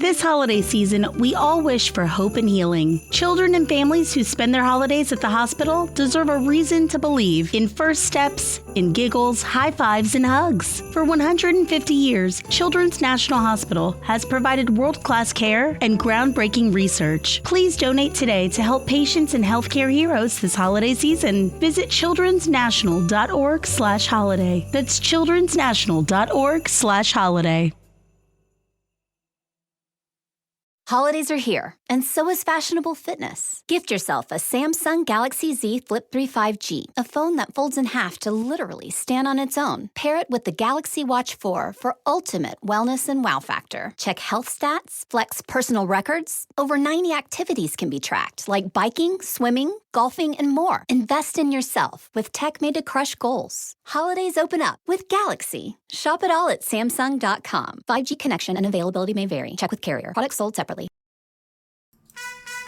This holiday season, we all wish for hope and healing. Children and families who spend their holidays at the hospital deserve a reason to believe in first steps, in giggles, high fives, and hugs. For 150 years, Children's National Hospital has provided world-class care and groundbreaking research. Please donate today to help patients and healthcare heroes this holiday season. Visit childrensnational.org/holiday. That's childrensnational.org/holiday. Holidays are here, and so is fashionable fitness. Gift yourself a Samsung Galaxy Z Flip 3 5G, a phone that folds in half to literally stand on its own. Pair it with the Galaxy Watch 4 for ultimate wellness and wow factor. Check health stats, flex personal records. Over 90 activities can be tracked, like biking, swimming, golfing, and more. Invest in yourself with tech made to crush goals. Holidays open up with Galaxy. Shop it all at Samsung.com. 5G connection and availability may vary. Check with carrier. Products sold separately.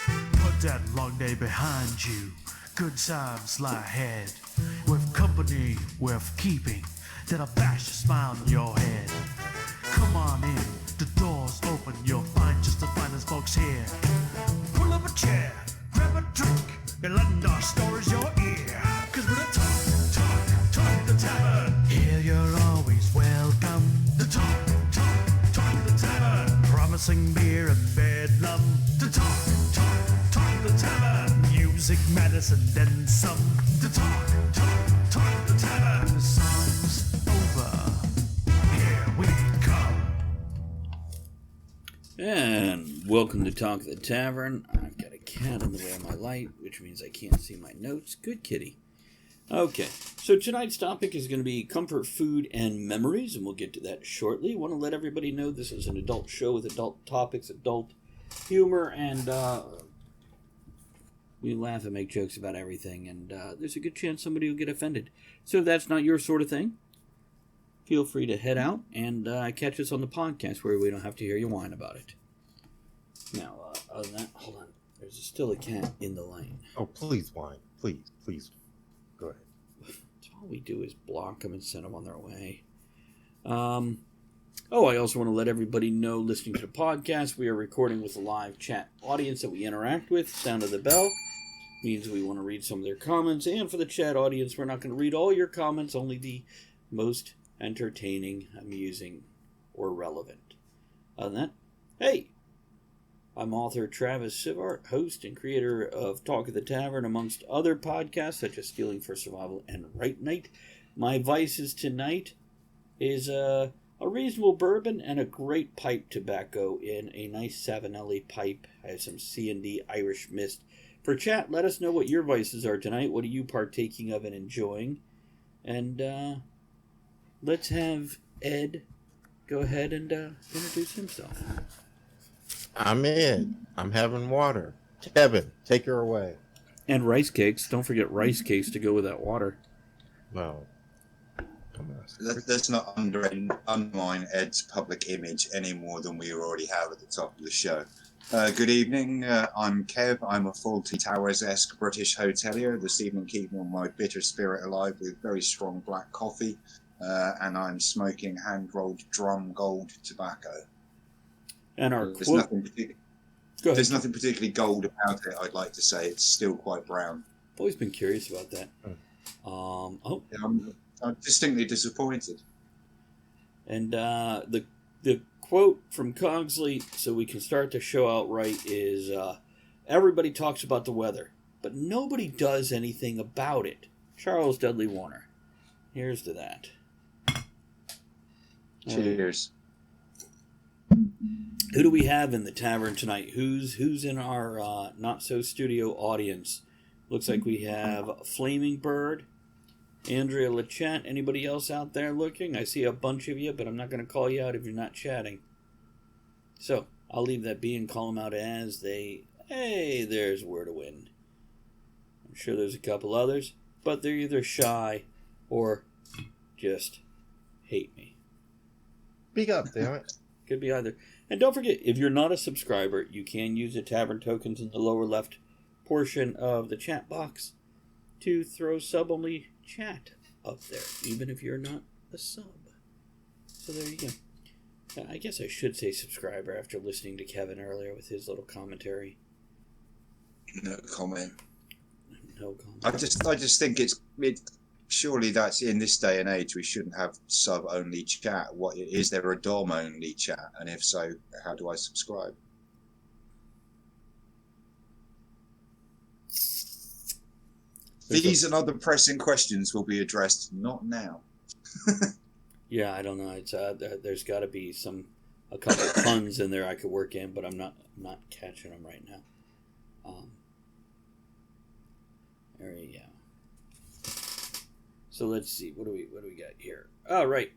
Put that long day behind you. Good times lie ahead. With company worth keeping, that'll bash a smile on your head. Come on in, the door's open. You'll find just the finest folks here. Pull up a chair, grab a drink, and lend our stories your ear. Cause we're the talk the tavern. Here you're always welcome. The talk the tavern. Promising beer and bedlam. The talk the tavern. Music, medicine, then some. The talk the tavern. The song's over. Here we come. And welcome to Talk of the Tavern. I've got a cat in the way of my light, which means I can't see my notes. Good kitty. Okay, so tonight's topic is going to be comfort food and memories, and we'll get to that shortly. I want to let everybody know this is an adult show with adult topics, adult humor, and we laugh and make jokes about everything, and there's a good chance somebody will get offended. So if that's not your sort of thing, feel free to head out and catch us on the podcast where we don't have to hear you whine about it. Now, other than that, hold on. There's still a cat in the lane. Oh, please whine. Please. Go ahead. All we do is block them and send them on their way. I also want to let everybody know, listening to the podcast, we are recording with a live chat audience that we interact with. Sound of the bell means we want to read some of their comments. And for the chat audience, we're not going to read all your comments, only the most entertaining, amusing, or relevant. Other than that, hey, I'm author Travis Sivart, host and creator of Talk of the Tavern, amongst other podcasts such as Stealing for Survival and Right Night. My vices tonight is a reasonable bourbon and a great pipe tobacco in a nice Savinelli pipe. I have some C&D Irish Mist. For chat, let us know what your vices are tonight. What are you partaking of and enjoying? And let's have Ed go ahead and introduce himself. I'm in. I'm having water. Kevin, take her away. And rice cakes. Don't forget rice cakes to go with that water. Well, come on. Let's not undermine Ed's public image any more than we already have at the top of the show. Good evening. I'm Kev. I'm a Fawlty Towers-esque British hotelier. This evening, keeping my bitter spirit alive with very strong black coffee, and I'm smoking hand-rolled drum gold tobacco. And our there's quote... There's nothing particularly gold about it, I'd like to say. It's still quite brown. I've always been curious about that. I'm distinctly disappointed. And the quote from Cogsley, so we can start the show out right, is everybody talks about the weather, but nobody does anything about it. Charles Dudley Warner. Here's to that. Cheers. Who do we have in the tavern tonight? Who's in our not-so-studio audience? Looks like we have Flaming Bird, Andrea Lachette. Anybody else out there looking? I see a bunch of you, but I'm not going to call you out if you're not chatting. So, I'll leave that be and call them out as they... Hey, there's Where to Win. I'm sure there's a couple others, but they're either shy or just hate me. Speak up, damn it. Could be either. And don't forget, if you're not a subscriber, you can use the tavern tokens in the lower left portion of the chat box to throw sub-only chat up there, even if you're not a sub. So there you go. I guess I should say subscriber after listening to Kevin earlier with his little commentary. No comment. No comment. I just think it's surely that's in this day and age we shouldn't have sub only chat. What is there a dom only chat? And if so, how do I subscribe? These and other pressing questions will be addressed not now. Yeah, I don't know. It's there's got to be a couple of puns in there I could work in, but I'm not catching them right now. There you go. So let's see. What do we got here? Oh, right.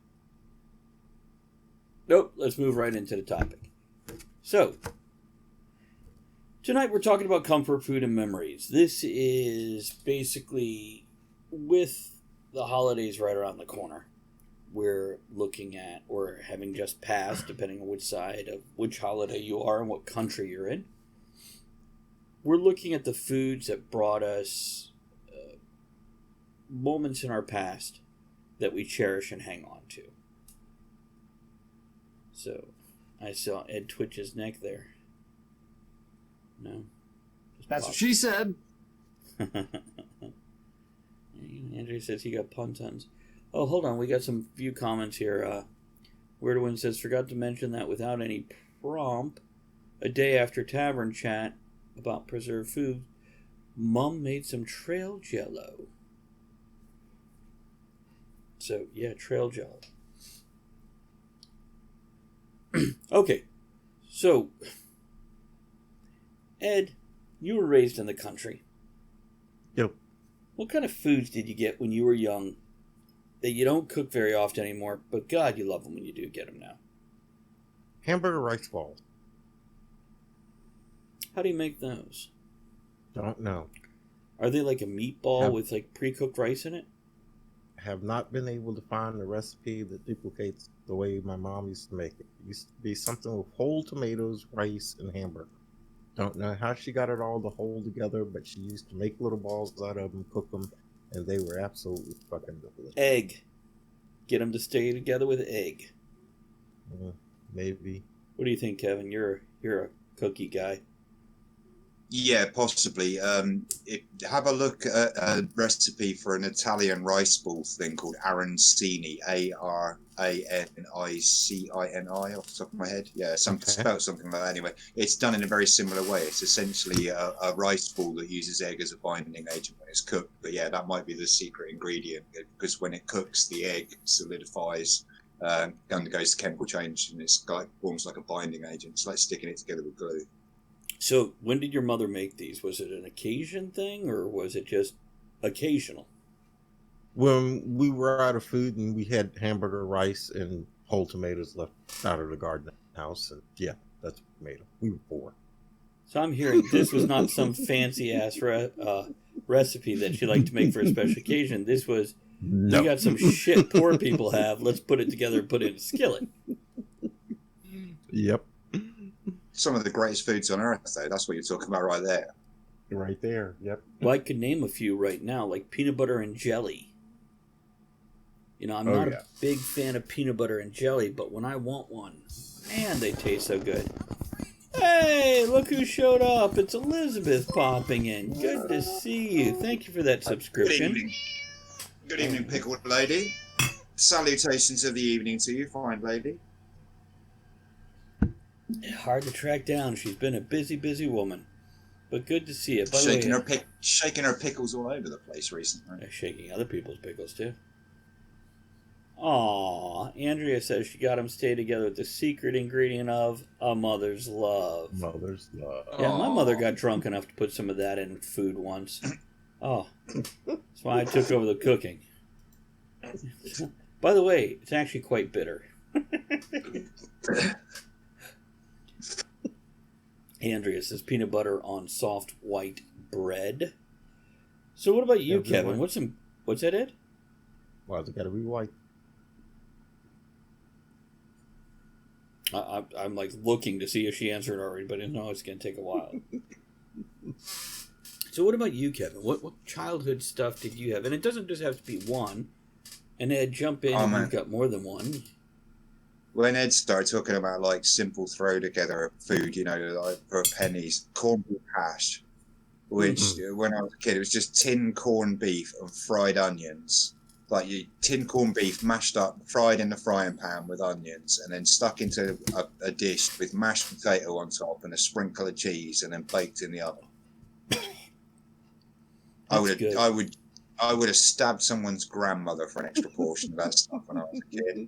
Nope. Let's move right into the topic. So tonight we're talking about comfort food and memories. This is basically with the holidays right around the corner. We're looking at, or having just passed, depending on which side of which holiday you are and what country you're in. We're looking at the foods that brought us moments in our past that we cherish and hang on to. So, I saw Ed twitch his neck there. No? That's what she said. Andrew says he got pun tons. Oh, hold on. We got some few comments here. Weirdwin says, forgot to mention that without any prompt, a day after tavern chat about preserved food, Mum made some trail jello. So, yeah, trail jello. Okay. So, Ed, you were raised in the country. Yep. What kind of foods did you get when you were young that you don't cook very often anymore, but God, you love them when you do get them now? Hamburger rice balls. How do you make those? Don't know. Are they like a meatball with like pre-cooked rice in it? Have not been able to find a recipe that duplicates the way my mom used to make it. It used to be something with whole tomatoes, rice, and hamburger. Don't know how she got it all to hold together, but she used to make little balls out of them, cook them, and they were absolutely fucking delicious. Egg. Get them to stay together with egg. Maybe. What do you think, Kevin? You're a cookie guy. Yeah, possibly. Have a look at a recipe for an Italian rice ball thing called arancini, Arancini, off the top of my head. Yeah, spelled something like that. Anyway, it's done in a very similar way. It's essentially a rice ball that uses egg as a binding agent when it's cooked. But yeah, that might be the secret ingredient, because when it cooks, the egg solidifies, undergoes the chemical change, and it's like forms like a binding agent. It's like sticking it together with glue. So, when did your mother make these? Was it an occasion thing, or was it just occasional? When we were out of food and we had hamburger, rice, and whole tomatoes left out of the garden house, and yeah, that's what we made them. We were poor. So I'm hearing this was not some fancy-ass recipe that she liked to make for a special occasion. This was, we got some shit poor people have, let's put it together and put it in a skillet. Yep. Some of the greatest foods on earth, though. That's what you're talking about right there. Right there, yep. Well, I could name a few right now, like peanut butter and jelly. You know, I'm not a big fan of peanut butter and jelly, but when I want one, man, they taste so good. Hey, look who showed up. It's Elizabeth popping in. Good to see you. Thank you for that subscription. Good evening. Good evening, pickled lady. Salutations of the evening to you, fine lady. Hard to track down. She's been a busy, busy woman. But good to see you. By Shaking the way, shaking her pickles all over the place recently. Shaking other people's pickles, too. Aw, Andrea says she got them stay together with the secret ingredient of a mother's love. Mother's love. Yeah, my mother got drunk enough to put some of that in food once. Oh, that's why I took over the cooking. By the way, it's actually quite bitter. Andrea says peanut butter on soft white bread. So what about you, Kevin? What's that, Ed? Why's it gotta be white? I'm like looking to see if she answered already, but no, it's going to take a while. So what about you, Kevin? What childhood stuff did you have? And it doesn't just have to be one. And Ed, jump in if you've got more than one. when Ed started talking about like simple throw together food, like for pennies, corned beef hash, which when I was a kid, it was just tin corned beef and fried onions. Like tin corned beef mashed up, fried in the frying pan with onions, and then stuck into a dish with mashed potato on top and a sprinkle of cheese, and then baked in the oven. I would have stabbed someone's grandmother for an extra portion of that stuff when I was a kid.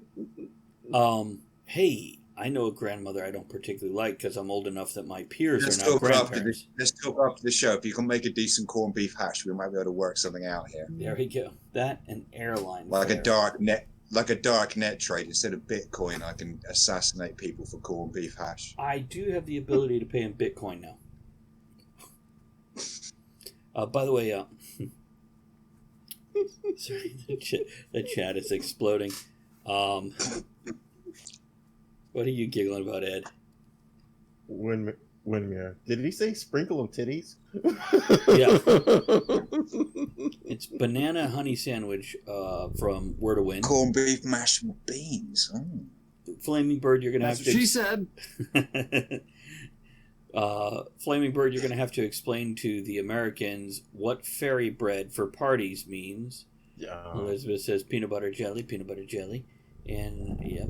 Hey, I know a grandmother I don't particularly like because I'm old enough that my peers Let's are now talk grandparents. let's talk after the show. If you can make a decent corned beef hash, we might be able to work something out here. There we go. That and airline Like fare. a dark net trade. Instead of Bitcoin, I can assassinate people for corned beef hash. I do have the ability to pay in Bitcoin now. By the way, sorry, the chat is exploding. What are you giggling about, Ed? Windmere. Did he say sprinkle of titties? Yeah. It's banana honey sandwich from Where to Win. Corned beef mashed with beans. Flaming Bird, you're going to have to... She said. Flaming Bird, you're going to have to explain to the Americans what fairy bread for parties means. Yeah. Elizabeth says peanut butter jelly. And, yeah.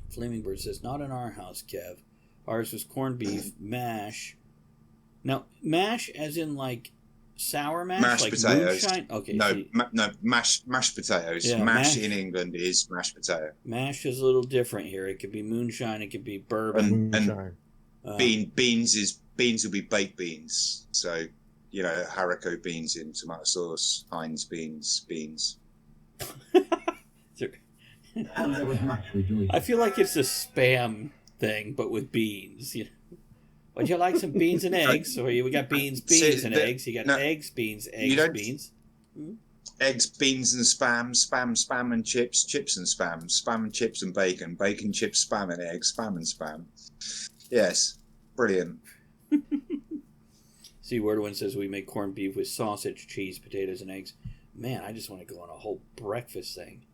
Flaming Bird says, not in our house, Kev. Ours was corned beef, mash. Now, mash as in like sour mash? Mashed like potatoes. Moonshine? Okay. No, mashed potatoes. Yeah, mash in England is mashed potato. Mash is a little different here. It could be moonshine, it could be bourbon. And beans will be baked beans. So, haricot beans in tomato sauce, Heinz beans. I feel like it's a spam thing, but with beans. Would you like some beans and eggs? Or we got beans and eggs. You got eggs, beans, beans. Eggs, beans and spam and chips and spam and chips and bacon, chips, spam and eggs, spam and spam. Yes, brilliant. See, Wordwin says we make corned beef with sausage, cheese, potatoes, and eggs. Man, I just want to go on a whole breakfast thing.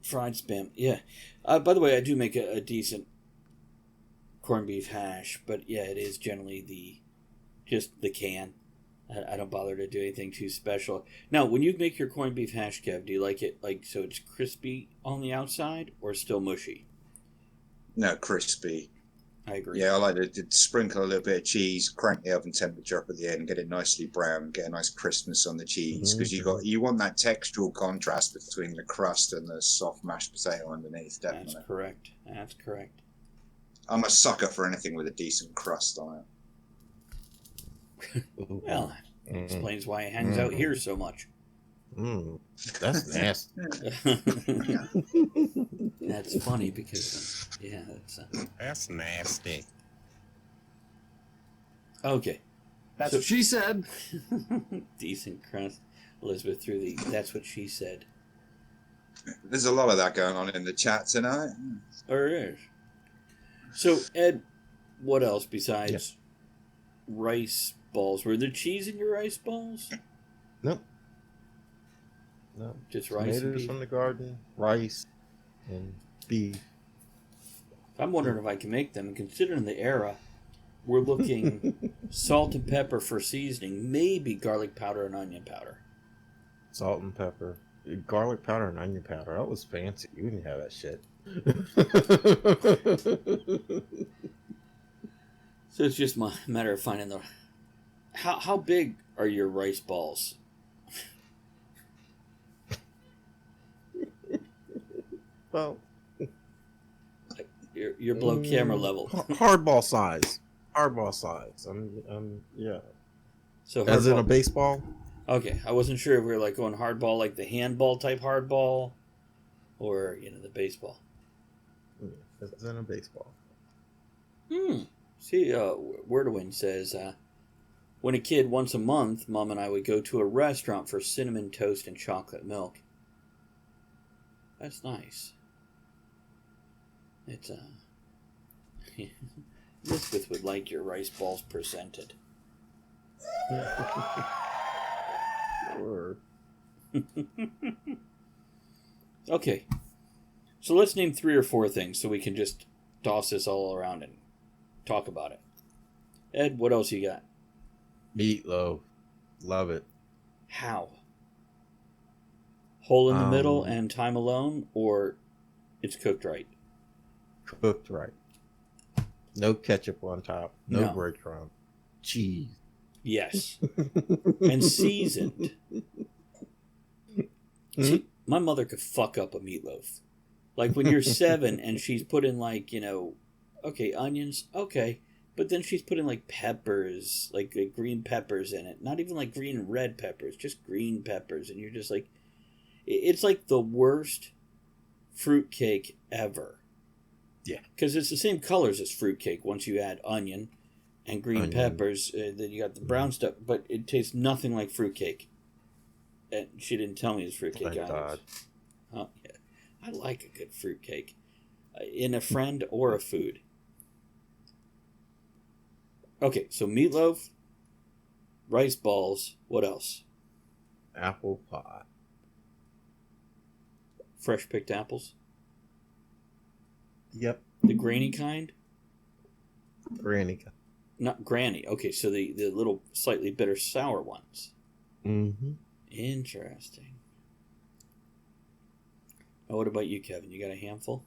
Fried spam, yeah. By the way, I do make a decent corned beef hash, but yeah, it is generally just the can. I don't bother to do anything too special. Now, when you make your corned beef hash, Kev, do you like it so it's crispy on the outside or still mushy? No, crispy. I agree. Yeah, I like to sprinkle a little bit of cheese, crank the oven temperature up at the end, get it nicely brown, get a nice crispness on the cheese, because you want that textural contrast between the crust and the soft mashed potato underneath. Definitely. That's correct. I'm a sucker for anything with a decent crust on it. Well, that explains why he hangs out here so much. That's nasty. That's funny because, that's nasty. Okay. That's what she said. Decent crust. Elizabeth threw that's what she said. There's a lot of that going on in the chat tonight. There is. So, Ed, what else besides rice balls? Were there cheese in your rice balls? Nope. No. Just rice and tomatoes beef? from the garden, rice, and beef. I'm wondering if I can make them. And considering the era, we're looking salt and pepper for seasoning, maybe garlic powder and onion powder. Salt and pepper. Garlic powder and onion powder. That was fancy. You didn't have that shit. So it's just a matter of finding the... How big are your rice balls? Well... You're below camera level. Hardball size. Yeah. So as in a baseball? Okay, I wasn't sure if we were going hardball, like the handball type hardball, or the baseball. As in a baseball. See, Wordwin says, when a kid, once a month, Mom and I would go to a restaurant for cinnamon toast and chocolate milk. That's nice. It's Elizabeth would like your rice balls presented. Sure. Okay. So let's name 3 or 4 things so we can just toss this all around and talk about it. Ed, what else you got? Meatloaf. Love it. How? Hole in the middle and time alone, or it's cooked right? Cooked right. No ketchup on top. No, No. breadcrumb. Cheese. Yes. And seasoned. See, my mother could fuck up a meatloaf. Like when you're 7 and she's put in like, okay, onions, okay. But then she's put in like peppers, like green peppers in it. Not even like green and red peppers, just green peppers. And you're just like, it's like the worst fruitcake ever. Yeah. Because it's the same colors as fruitcake once you add onion and green peppers. Then you got the brown stuff, but it tastes nothing like fruitcake. And she didn't tell me it's fruitcake Thank God. Oh, yeah. I like a good fruitcake. In a friend or a food. Okay, so meatloaf, rice balls, what else? Apple pie. Fresh picked apples? Yep. The grainy kind? Granny. Not granny. Okay, so the little slightly bitter sour ones. Mm-hmm. Interesting. Now, what about you, Kevin? You got a handful?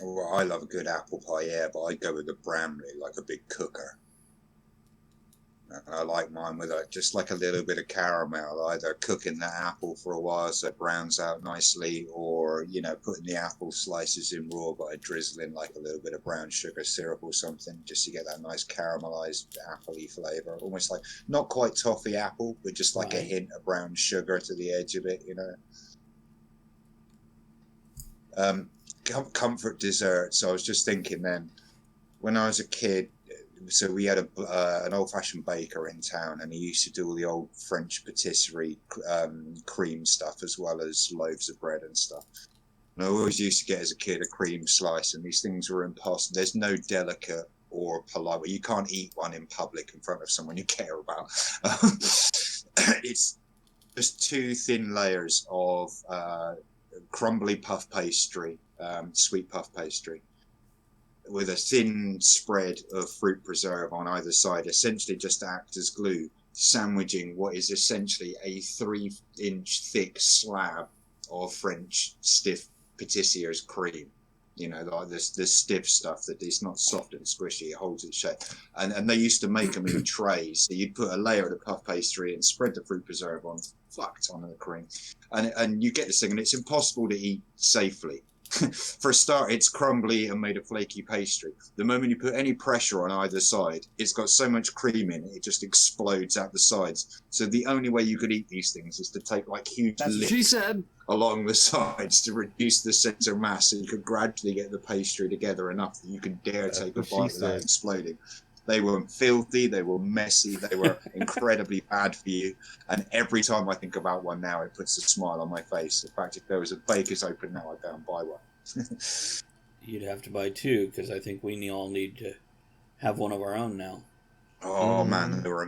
Well, I love a good apple pie, yeah, but I go with a Bramley, like a big cooker. And I like mine with just like a little bit of caramel, either cooking the apple for a while so it browns out nicely, or, putting the apple slices in raw, but I drizzle in like a little bit of brown sugar syrup or something, just to get that nice caramelized apple-y flavor. Almost like, not quite toffee apple, but just like a hint of brown sugar to the edge of it, Comfort desserts. I was just thinking then, when I was a kid, so we had an old-fashioned baker in town, and he used to do all the old French patisserie cream stuff as well as loaves of bread and stuff. And I always used to get as a kid a cream slice, and these things were impossible. There's no delicate or polite way. You can't eat one in public in front of someone you care about. It's just 2 thin layers of crumbly puff pastry, sweet puff pastry, with a thin spread of fruit preserve on either side, essentially just to act as glue, sandwiching what is essentially a 3-inch thick slab of French stiff patissier's cream. Like this stiff stuff that is not soft and squishy, it holds its shape. And they used to make them in trays. So you'd put a layer of the puff pastry and spread the fruit preserve on, fucked on the cream. And you get this thing, and it's impossible to eat safely. For a start, it's crumbly and made of flaky pastry. The moment you put any pressure on either side, it's got so much cream in it, it just explodes out the sides. So the only way you could eat these things is to take like huge licks along the sides to reduce the center mass, so you could gradually get the pastry together enough that you could dare take a bite without exploding. They were filthy, they were messy, they were incredibly bad for you. And every time I think about one now, it puts a smile on my face. In fact, if there was a baker's open now, I'd go and buy one. You'd have to buy 2, because I think we all need to have one of our own now. Oh, man, they were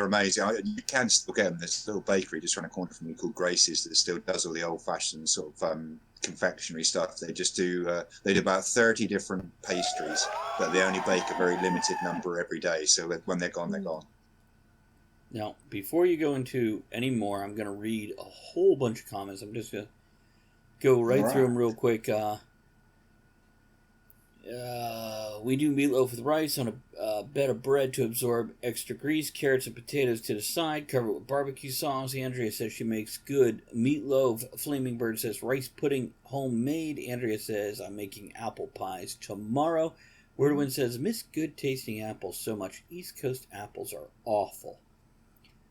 amazing. You can still get them. There's a little bakery just around the corner from me called Grace's that still does all the old-fashioned sort of confectionery stuff. They just do about 30 different pastries, but they only bake a very limited number every day, so when they're gone, they're gone. Now, before you go into any more, I'm going to read a whole bunch of comments. I'm just going to go right through them real quick. We do meatloaf with rice on a bed of bread to absorb extra grease, carrots and potatoes to the side, cover it with barbecue sauce. Andrea says she makes good meatloaf. Flaming Bird says rice pudding homemade. Andrea says I'm making apple pies tomorrow. Wordwin says miss good tasting apples so much. East Coast apples are awful.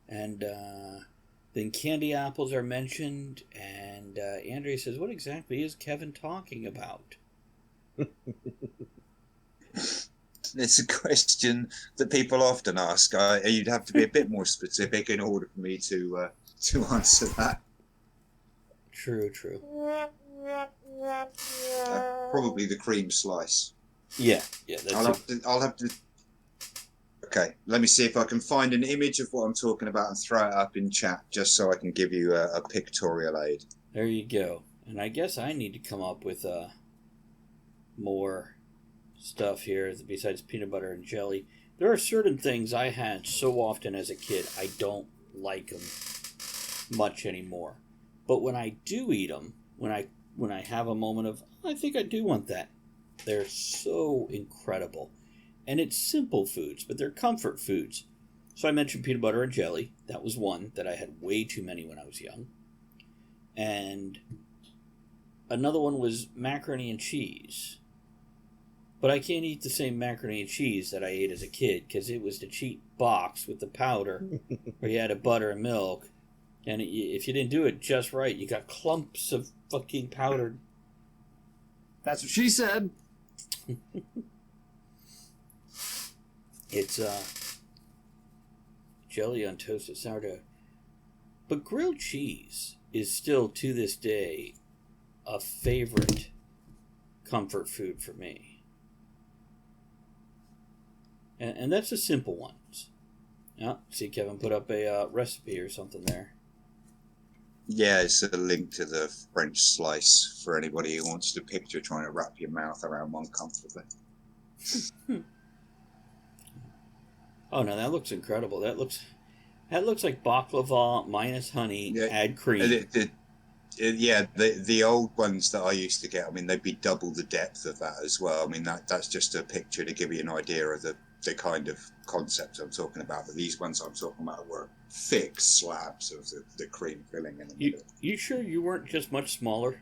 And then candy apples are mentioned. And Andrea says, what exactly is Kevin talking about? It's a question that people often ask. You'd have to be a bit more specific in order for me to answer that. True. Probably the cream slice. Yeah. I'll have to Okay, let me see if I can find an image of what I'm talking about and throw it up in chat, just so I can give you a pictorial aid. There you go. And I guess I need to come up with more stuff here besides peanut butter and jelly. There are certain things I had so often as a kid, I don't like them much anymore. But when I do eat them, when I have a moment of, I think I do want that, they're so incredible. And it's simple foods, but they're comfort foods. So I mentioned peanut butter and jelly. That was one that I had way too many when I was young. And another one was macaroni and cheese. But I can't eat the same macaroni and cheese that I ate as a kid, because it was the cheap box with the powder where you added butter and milk. And if you didn't do it just right, you got clumps of fucking powdered. That's what she said. It's jelly on toasted sourdough. But grilled cheese is still, to this day, a favorite comfort food for me. And that's the simple ones. Yeah, see, Kevin put up a recipe or something there. Yeah, it's a link to the French slice for anybody who wants to picture trying to wrap your mouth around one comfortably. Oh no, that looks incredible. That looks like baklava minus honey, add cream. The old ones that I used to get, I mean, they'd be double the depth of that as well. I mean, that's just a picture to give you an idea of the kind of concept I'm talking about. But these ones I'm talking about were thick slabs of the cream filling in the middle. You sure you weren't just much smaller?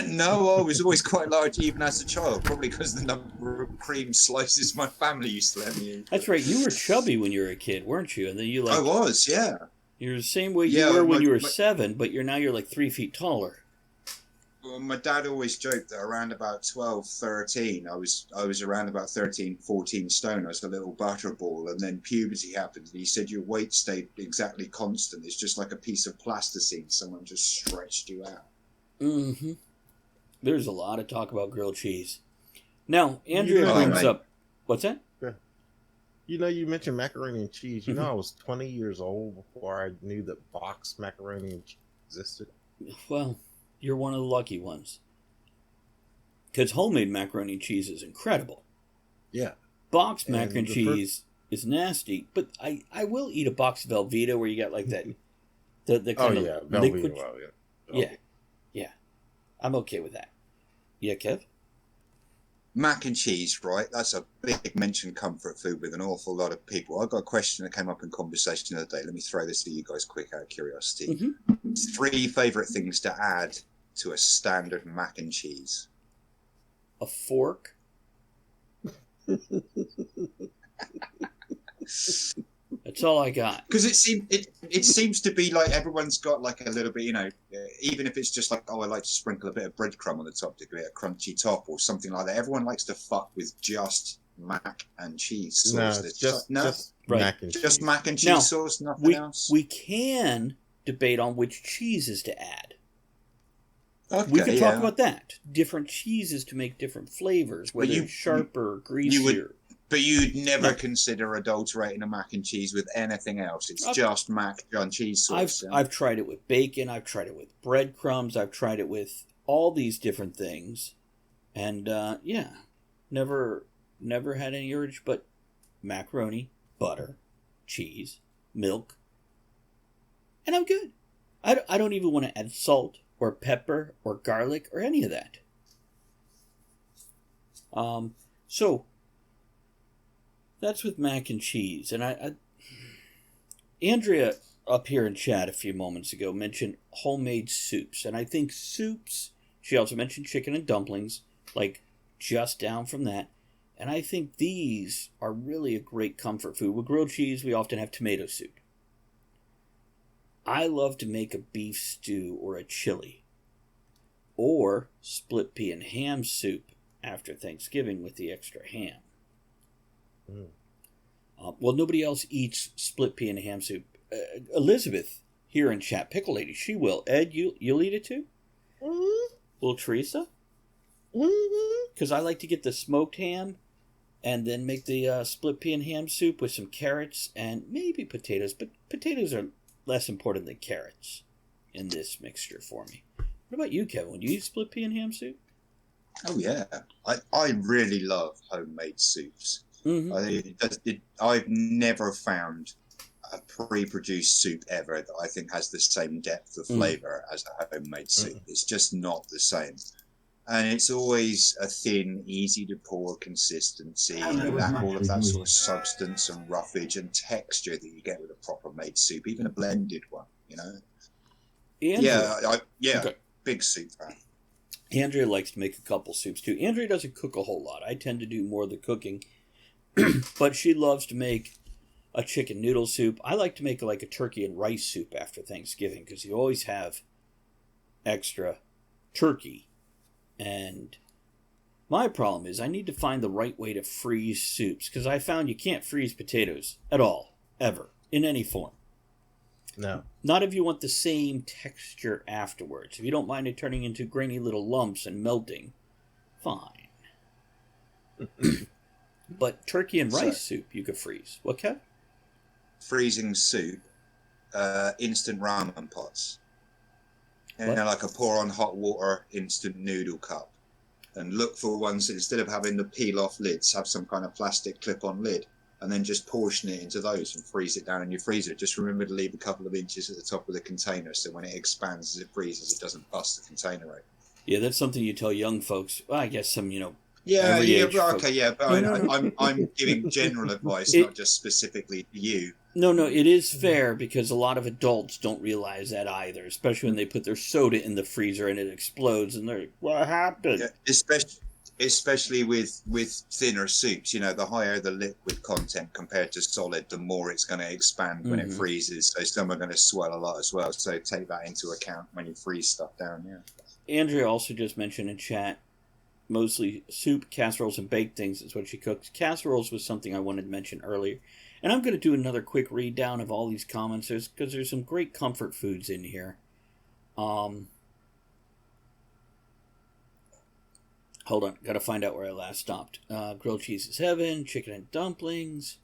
No, I was always quite large even as a child, probably because the number of cream slices my family used to let me eat. That's right, you were chubby when you were a kid, weren't you? And then I was, yeah. You're the same way you were when you were 7, but you're like 3 feet taller. Well, my dad always joked that around about 12, 13, I was around about 13, 14 stone. I was a little butterball, and then puberty happened, and he said your weight stayed exactly constant. It's just like a piece of plasticine. Someone just stretched you out. Mm-hmm. There's a lot of talk about grilled cheese. Now, Andrea brings up... What's that? You know, you mentioned macaroni and cheese. You know, I was 20 years old before I knew that boxed macaroni and cheese existed. Well, you're one of the lucky ones. Because homemade macaroni and cheese is incredible. Yeah. Boxed macaroni and cheese is nasty, but I will eat a box of Velveeta where you got like that... the kind of liquid... Yeah. I'm okay with that. Yeah, Kev? Mac and cheese, right? That's a big mentioned comfort food with an awful lot of people. I got a question that came up in conversation the other day. Let me throw this to you guys quick out of curiosity. Mm-hmm. 3 favourite things to add to a standard mac and cheese. A fork? That's all I got. Because it seems to be like everyone's got like a little bit, you know, even if it's just like, oh, I like to sprinkle a bit of breadcrumb on the top to get a crunchy top or something like that. Everyone likes to fuck with just mac and cheese sauce. Just right. Mac and cheese. Just mac and cheese sauce, nothing else. We can debate on which cheeses to add. Okay, we can talk about that. Different cheeses to make different flavors, whether it's sharper, greasier. But you'd never consider adulterating a mac and cheese with anything else. It's just mac and cheese sauce. I've tried it with bacon. I've tried it with breadcrumbs. I've tried it with all these different things. And, never had any urge but macaroni, butter, cheese, milk. And I'm good. I don't even want to add salt or pepper or garlic or any of that. So... that's with mac and cheese. And Andrea up here in chat a few moments ago mentioned homemade soups. And I think soups, she also mentioned chicken and dumplings, like just down from that. And I think these are really a great comfort food. With grilled cheese, we often have tomato soup. I love to make a beef stew or a chili. Or split pea and ham soup after Thanksgiving with the extra ham. Well, nobody else eats split pea and ham soup. Elizabeth here in chat, Pickle Lady, she will. Ed, you'll eat it too? Mm-hmm. Will Teresa? Mm-hmm. Because I like to get the smoked ham And then make the split pea and ham soup with some carrots and maybe potatoes. But potatoes are less important than carrots in this mixture for me. What about you, Kevin? Would you eat split pea and ham soup? Oh yeah, I really love homemade soups. I've never found a pre-produced soup ever that I think has the same depth of flavor as a homemade soup. It's just not the same. And it's always a thin, easy to pour consistency, all of that sort of substance and roughage and texture that you get with a proper made soup, even a blended one, you know. Andrea. Okay. Big soup fan. Andrea likes to make a couple soups too. Andrea doesn't cook a whole lot. I tend to do more of the cooking, but she loves to make a chicken noodle soup. I like to make like a turkey and rice soup after Thanksgiving because you always have extra turkey. And my problem is I need to find the right way to freeze soups because I found you can't freeze potatoes at all, ever, in any form. No. Not if you want the same texture afterwards. If you don't mind it turning into grainy little lumps and melting, fine. But turkey and rice soup you could freeze. What, Kev? Freezing soup, instant ramen pots. And like a pour on hot water instant noodle cup. And look for ones, instead of having the peel off lids, have some kind of plastic clip on lid. And then just portion it into those and freeze it down in your freezer. Just remember to leave a couple of inches at the top of the container so when it expands as it freezes, it doesn't bust the container out. Yeah, that's something you tell young folks. Well, I guess some, but No. I'm giving general advice, not just specifically to you. No, it is fair because a lot of adults don't realize that either, especially when they put their soda in the freezer and it explodes and they're like, what happened? Yeah, especially with thinner soups, you know, the higher the liquid content compared to solid, the more it's going to expand when it freezes. So some are going to swell a lot as well. So take that into account when you freeze stuff down. Yeah. Andrea also just mentioned in chat, mostly soup, casseroles, and baked things is what she cooks. Casseroles was something I wanted to mention earlier. And I'm going to do another quick read down of all these comments because there's some great comfort foods in here. Hold on, got to find out where I last stopped. Grilled cheese is heaven, chicken and dumplings.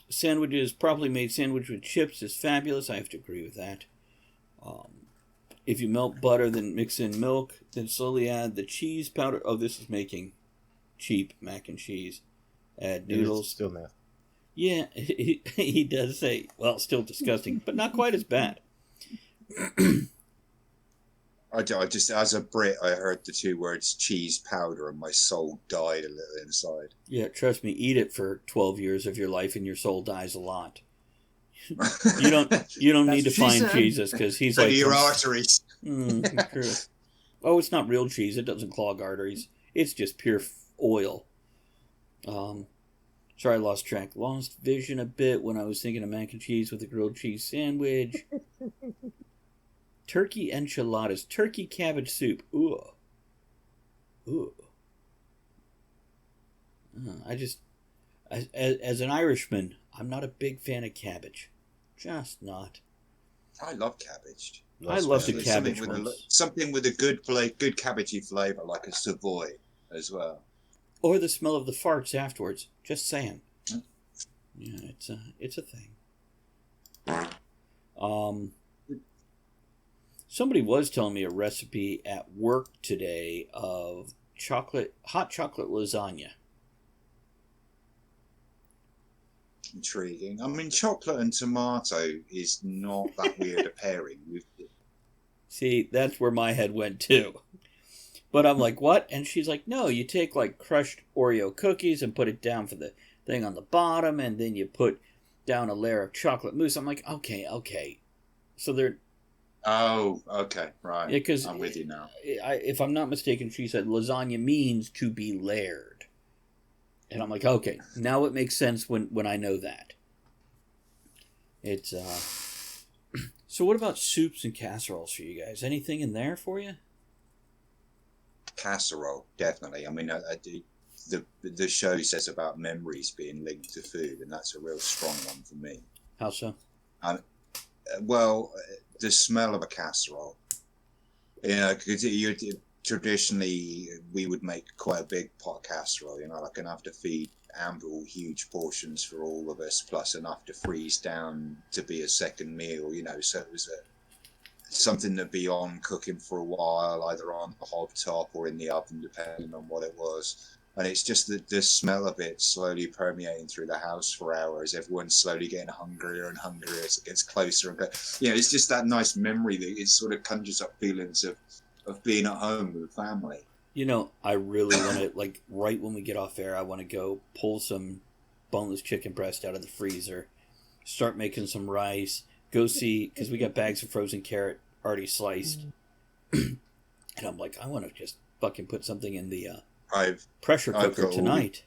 Sandwiches, properly made sandwich with chips is fabulous. I have to agree with that. If you melt butter, then mix in milk, then slowly add the cheese powder. Oh, this is making cheap mac and cheese. Add noodles. Still nasty. Yeah, he does say, well, still disgusting, but not quite as bad. I just, as a Brit, I heard the two words cheese powder and my soul died a little inside. Yeah, trust me, eat it for 12 years of your life and your soul dies a lot. You don't need to find Jesus because he's like your arteries. True. Oh, it's not real cheese. It doesn't clog arteries. It's just pure oil. Sorry, I lost track. Lost vision a bit when I was thinking of mac and cheese with a grilled cheese sandwich. Turkey enchiladas. Turkey cabbage soup. Ooh. As an Irishman, I'm not a big fan of cabbage. Just not. I love cabbage. I love the cabbage something with a good cabbagey flavour, like a Savoy as well. Or the smell of the farts afterwards. Just saying. Yeah, it's a thing. Somebody was telling me a recipe at work today of hot chocolate lasagna. Intriguing. I mean, chocolate and tomato is not that weird a pairing. See, that's where my head went too. But I'm like, what? And she's like, no, you take like crushed Oreo cookies and put it down for the thing on the bottom, and then you put down a layer of chocolate mousse. I'm like, okay. So they're... Oh, okay, right. Yeah, 'cause I'm with you now. If I'm not mistaken, she said lasagna means to be layered. And I'm like, okay, now it makes sense when I know that. It's, So what about soups and casseroles for you guys? Anything in there for you? Casserole, definitely. I mean, the show says about memories being linked to food, and that's a real strong one for me. How so? Well, the smell of a casserole. You know, because traditionally we would make quite a big pot casserole, like enough to feed ample huge portions for all of us, plus enough to freeze down to be a second meal, so it was something to be on cooking for a while, either on the hob top or in the oven, depending on what it was. And it's just the smell of it slowly permeating through the house for hours. Everyone's slowly getting hungrier and hungrier as it gets closer. And it's just that nice memory that it sort of conjures up feelings of being at home with family. I really want to, like, right when we get off air, I want to go pull some boneless chicken breast out of the freezer, start making some rice, go see, because we got bags of frozen carrot already sliced. And I'm like, I want to just fucking put something in the pressure cooker tonight.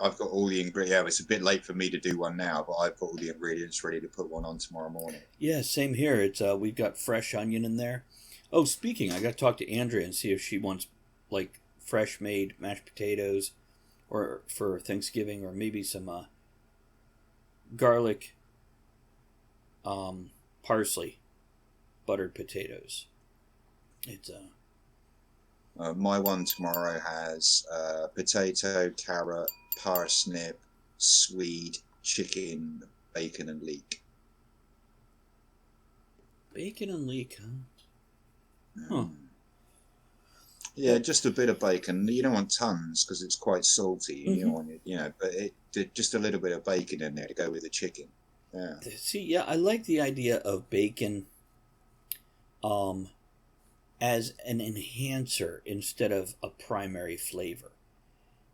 I've got all the ingredients. Yeah, it's a bit late for me to do one now, but I've got all the ingredients ready to put one on tomorrow morning. Yeah, same here. It's we've got fresh onion in there. Oh, speaking, I got to talk to Andrea and see if she wants, like, fresh made mashed potatoes or for Thanksgiving, or maybe some garlic, parsley, buttered potatoes. It's my one tomorrow has potato, carrot, parsnip, swede, chicken, bacon, and leek. Bacon and leek, huh? Yeah, just a bit of bacon. You don't want tons because it's quite salty. You don't want it, but just a little bit of bacon in there to go with the chicken. Yeah. See, yeah, I like the idea of bacon, as an enhancer instead of a primary flavor,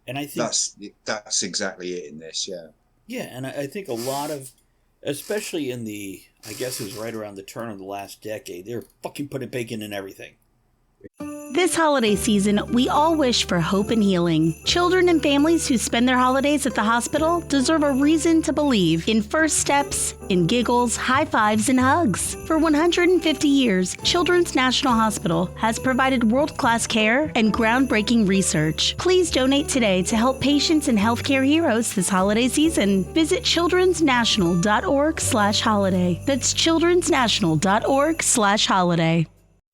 and I think that's exactly it in this. Yeah. Yeah, and I think a lot of, especially in I guess it was right around the turn of the last decade, they're fucking putting bacon in everything. This holiday season, we all wish for hope and healing. Children and families who spend their holidays at the hospital deserve a reason to believe in first steps, in giggles, high fives, and hugs. For 150 years, Children's National Hospital has provided world-class care and groundbreaking research. Please donate today to help patients and healthcare heroes this holiday season. Visit childrensnational.org/holiday. That's childrensnational.org/holiday.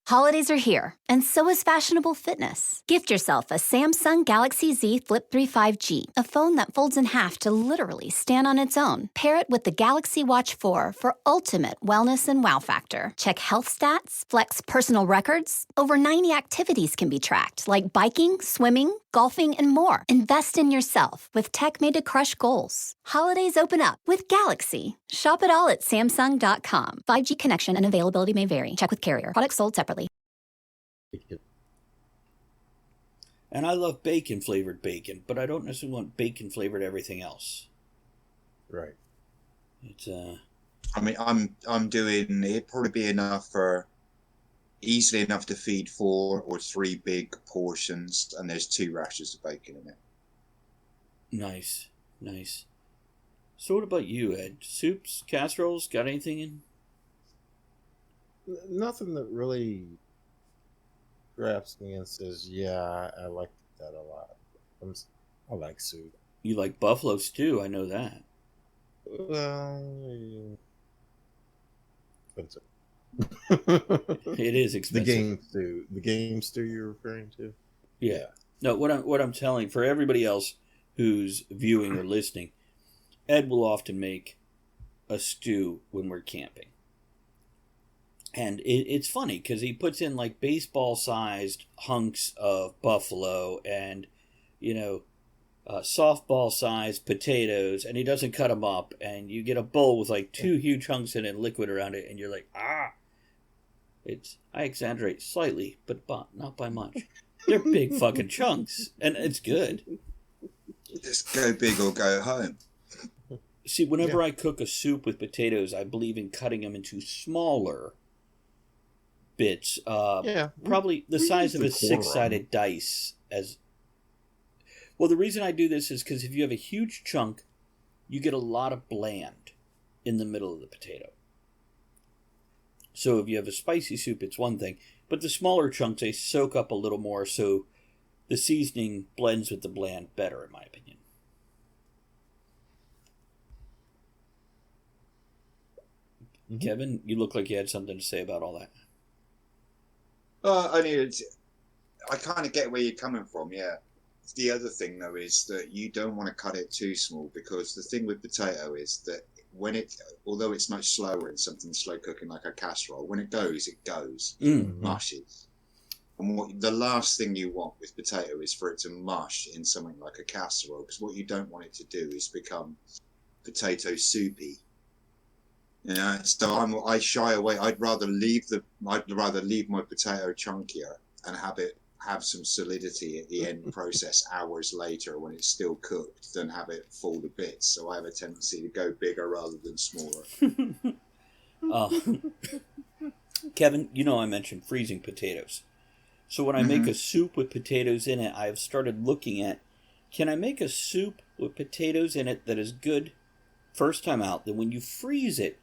Holidays are here, and so is fashionable fitness. Gift yourself a Samsung Galaxy Z Flip 3 5G, a phone that folds in half to literally stand on its own. Pair it with the Galaxy Watch 4 for ultimate wellness and wow factor. Check health stats, flex personal records. Over 90 activities can be tracked, like biking, swimming, golfing, and more. Invest in yourself with tech made to crush goals. Holidays open up with Galaxy. Shop it all at Samsung.com. 5G connection and availability may vary. Check with carrier. Products sold separately. And I love bacon-flavored bacon, but I don't necessarily want bacon-flavored everything else. Right. It's I mean, I'm doing. It'd probably be enough easily enough to feed 4 or 3 big portions, and there's 2 rashers of bacon in it. Nice. So what about you, Ed? Soups, casseroles, got anything in? Nothing that really grabs me and says, yeah, I like that a lot. I like soup. You like buffalo stew, I know that. Expensive. It is expensive. The game stew you're referring to? Yeah. No, what I'm telling, for everybody else who's viewing or listening, Ed will often make a stew when we're camping. And it's funny because he puts in like baseball-sized hunks of buffalo and, softball-sized potatoes, and he doesn't cut them up. And you get a bowl with like 2 huge hunks in it and liquid around it, and you're like, I exaggerate slightly, but not by much. They're big fucking chunks, and it's good. Just go big or go home. See, whenever I cook a soup with potatoes, I believe in cutting them into smaller bits, probably the size of a 6-sided dice. Well, the reason I do this is because if you have a huge chunk, you get a lot of bland in the middle of the potato. So if you have a spicy soup, it's one thing, but the smaller chunks, they soak up a little more, so the seasoning blends with the bland better, in my opinion. Kevin, you look like you had something to say about all that. I mean, I kind of get where you're coming from. Yeah. The other thing though is that you don't want to cut it too small, because the thing with potato is that although it's much slower in something slow cooking like a casserole, when it goes, Mm. mushes. And the last thing you want with potato is for it to mush in something like a casserole, because what you don't want it to do is become potato soupy. So I shy away. I'd rather leave my potato chunkier and have some solidity at the end process hours later when it's still cooked, than have it fall to bits. So I have a tendency to go bigger rather than smaller. Kevin, I mentioned freezing potatoes. So when I make a soup with potatoes in it, I've started looking at, can I make a soup with potatoes in it that is good first time out? Then when you freeze it,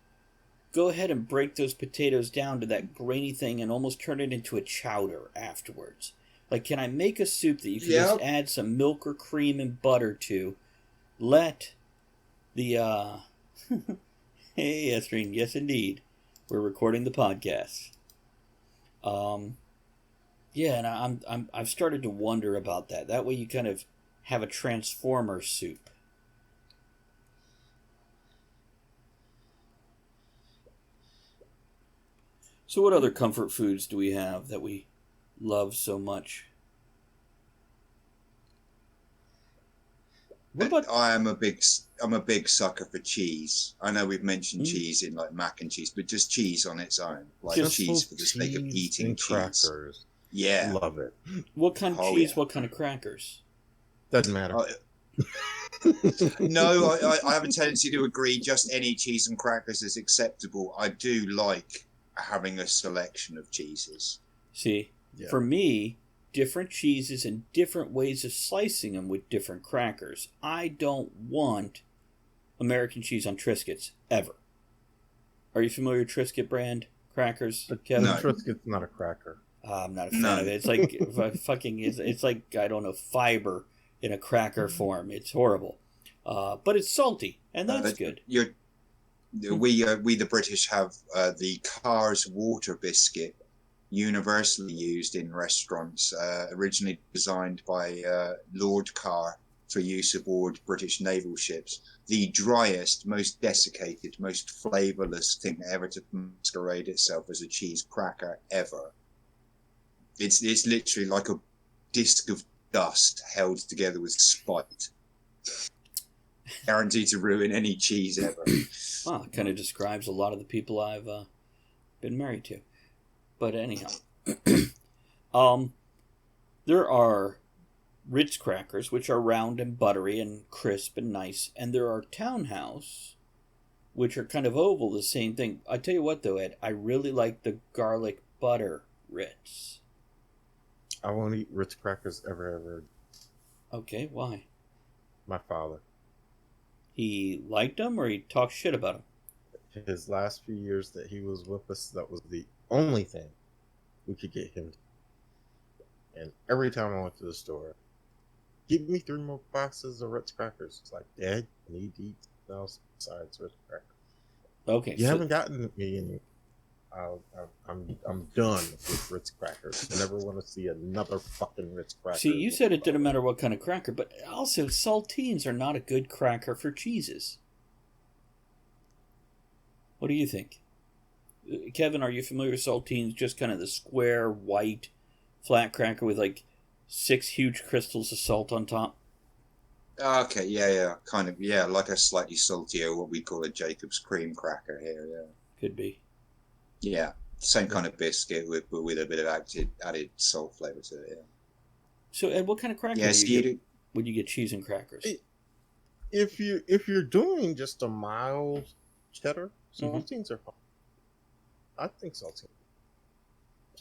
go ahead and break those potatoes down to that grainy thing and almost turn it into a chowder afterwards. Like, can I make a soup that you can just add some milk or cream and butter to? Let the, Hey, Estherine, yes indeed. We're recording the podcast. Yeah, and I've started to wonder about that. That way you kind of have a transformer soup. So what other comfort foods do we have that we love so much? What about... I'm a big sucker for cheese. I know we've mentioned cheese in like mac and cheese, but just cheese on its own, like Just cheese for the sake of eating cheese. Crackers. Yeah, Love it. What kind of cheese? Yeah. What kind of crackers? Doesn't matter. No, I have a tendency to agree. Just any cheese and crackers is acceptable. I do like having a selection of cheeses. See, for me, different cheeses and different ways of slicing them with different crackers. I don't want American cheese on Triscuits, ever. Are you familiar with Triscuit brand crackers, Kevin? No, Triscuit's not a cracker. I'm not a fan of it. It's like it's like, I don't know, fiber in a cracker form. It's horrible. But it's salty, and that's good. We the British have the Carr's water biscuit, universally used in restaurants, originally designed by Lord Carr for use aboard British naval ships. The driest, most desiccated, most flavourless thing ever to masquerade itself as a cheese cracker ever. It's literally like a disc of dust held together with spite. Guaranteed to ruin any cheese ever. Well, it kind of describes a lot of the people I've been married to. But anyhow, there are Ritz crackers, which are round and buttery and crisp and nice, and there are Townhouse, which are kind of oval, the same thing. I tell you what, though, Ed, I really like the garlic butter Ritz. I won't eat Ritz crackers ever. Okay, why? My father. He liked them, or he talked shit about them? His last few years that he was with us, that was the only thing we could get him to. And every time I went to the store, give me 3 more boxes of Ritz crackers. It's like, Dad, I need to eat something else besides Ritz crackers. Okay, you haven't gotten me any. I'm done with Ritz crackers. I never want to see another fucking Ritz cracker. See, you said it didn't matter what kind of cracker, but also saltines are not a good cracker for cheeses. What do you think? Kevin, are you familiar with saltines? Just kind of the square, white, flat cracker with like 6 huge crystals of salt on top? Okay, yeah, kind of, yeah, like a slightly saltier, what we call a Jacob's cream cracker here, yeah. Could be. Yeah, same kind of biscuit with a bit of added salt flavour to it, yeah. So, Ed, what kind of cracker do you get when you get cheese and crackers? If you're doing just a mild cheddar, saltines are fine. I think saltines.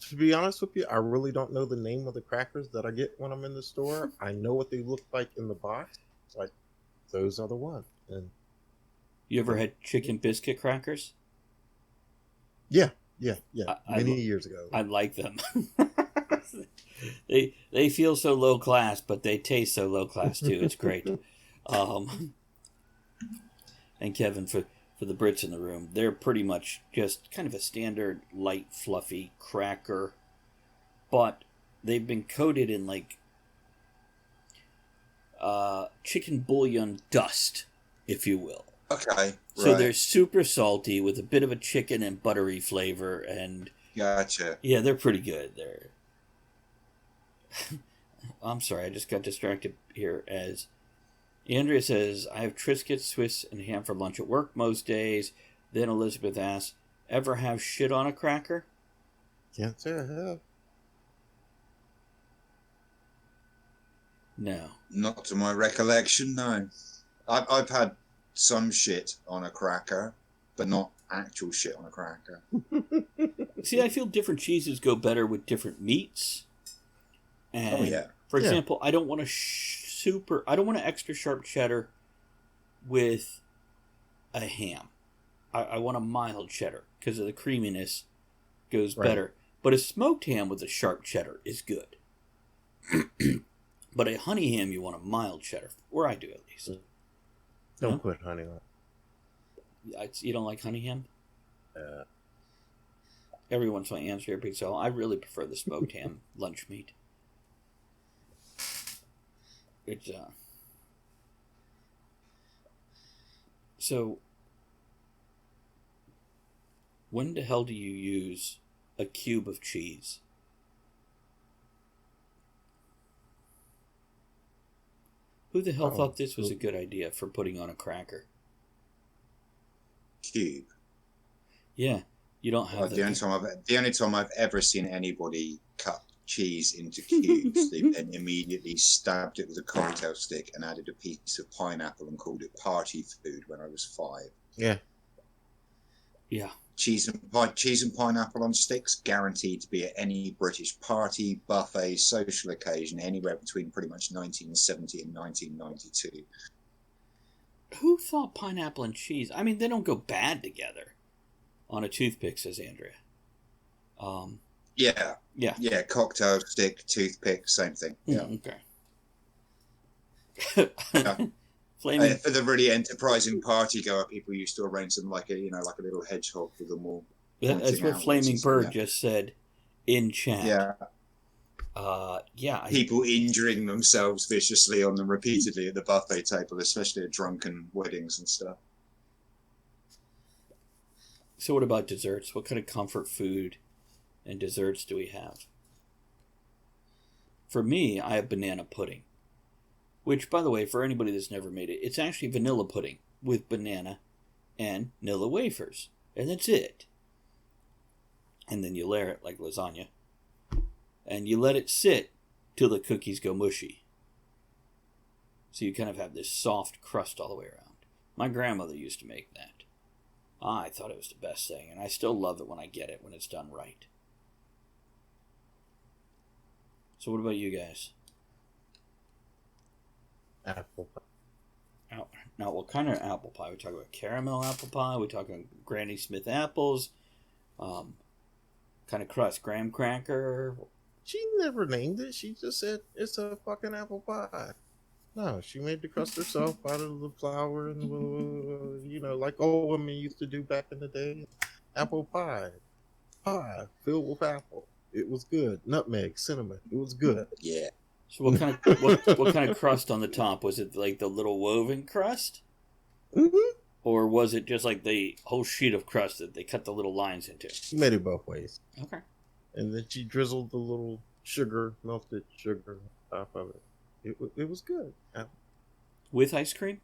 To be honest with you, I really don't know the name of the crackers that I get when I'm in the store. I know what they look like in the box. It's like, those are the ones. And you ever had chicken biscuit crackers? Yeah. Many years ago. I like them. They feel so low class, but they taste so low class too. It's great. And Kevin, for the Brits in the room, they're pretty much just kind of a standard light, fluffy cracker. But they've been coated in like chicken bouillon dust, if you will. Okay. So right. they're super salty with a bit of a chicken and buttery flavor, and Gotcha. yeah, they're pretty good. They're. I'm sorry, I just got distracted here. As Andrea says, I have Triscuits, Swiss, and ham for lunch at work most days. Then Elizabeth asks, ever have shit on a cracker? Can't say I have. No. Not to my recollection, no. I've had some shit on a cracker, but not actual shit on a cracker. See, I feel different cheeses go better with different meats. And Oh, yeah. for Yeah. example, I don't want I don't want an extra sharp cheddar with a ham. I want a mild cheddar because of the creaminess goes Right. better. But a smoked ham with a sharp cheddar is good. But a honey ham, you want a mild cheddar, or I do at least. Don't No? put honey on it. You don't like honey ham? Uh, Everyone's my answer here, Big Sal. I really prefer the smoked ham lunch meat. It's so. When the hell do you use a cube of cheese? Who the hell thought this was a good idea for putting on a cracker? Cube. Yeah, you don't have The only time I've ever seen anybody cut cheese into cubes, they then immediately stabbed it with a cocktail stick and added a piece of pineapple and called it party food when I was 5. yeah. Yeah. Cheese and pineapple on sticks, guaranteed to be at any British party, buffet, social occasion, anywhere between pretty much 1970 and 1992. Who thought pineapple and cheese? I mean, they don't go bad together. On a toothpick, says Andrea. Yeah. Yeah. Yeah, cocktail stick, toothpick, same thing. Yeah. Okay. Yeah. Flaming. For the really enterprising party goer, people used to arrange them like a little hedgehog with them all. That's what Flaming Bird just said in chat. Yeah. Yeah. People injuring themselves viciously on them repeatedly at the buffet table, especially at drunken weddings and stuff. So what about desserts? What kind of comfort food and desserts do we have? For me, I have banana pudding. Which, by the way, for anybody that's never made it, it's actually vanilla pudding with banana and Nilla wafers. And that's it. And then you layer it like lasagna. And you let it sit till the cookies go mushy. So you kind of have this soft crust all the way around. My grandmother used to make that. I thought it was the best thing, and I still love it when I get it, when it's done right. So what about you guys? Apple pie. Now, what kind of apple pie? We talking about caramel apple pie? We talking Granny Smith apples? Kind of crust, graham cracker? She never named it. She just said it's a fucking apple pie. No, she made the crust herself out of the flour and like old women used to do back in the day. Apple pie filled with apple. It was good. Nutmeg, cinnamon. It was good. Yeah. So what kind of crust on the top? Was it like the little woven crust? Mm-hmm. Or was it just like the whole sheet of crust that they cut the little lines into? She made it both ways. Okay. And then she drizzled the little melted sugar on top of it. It was good. With ice cream?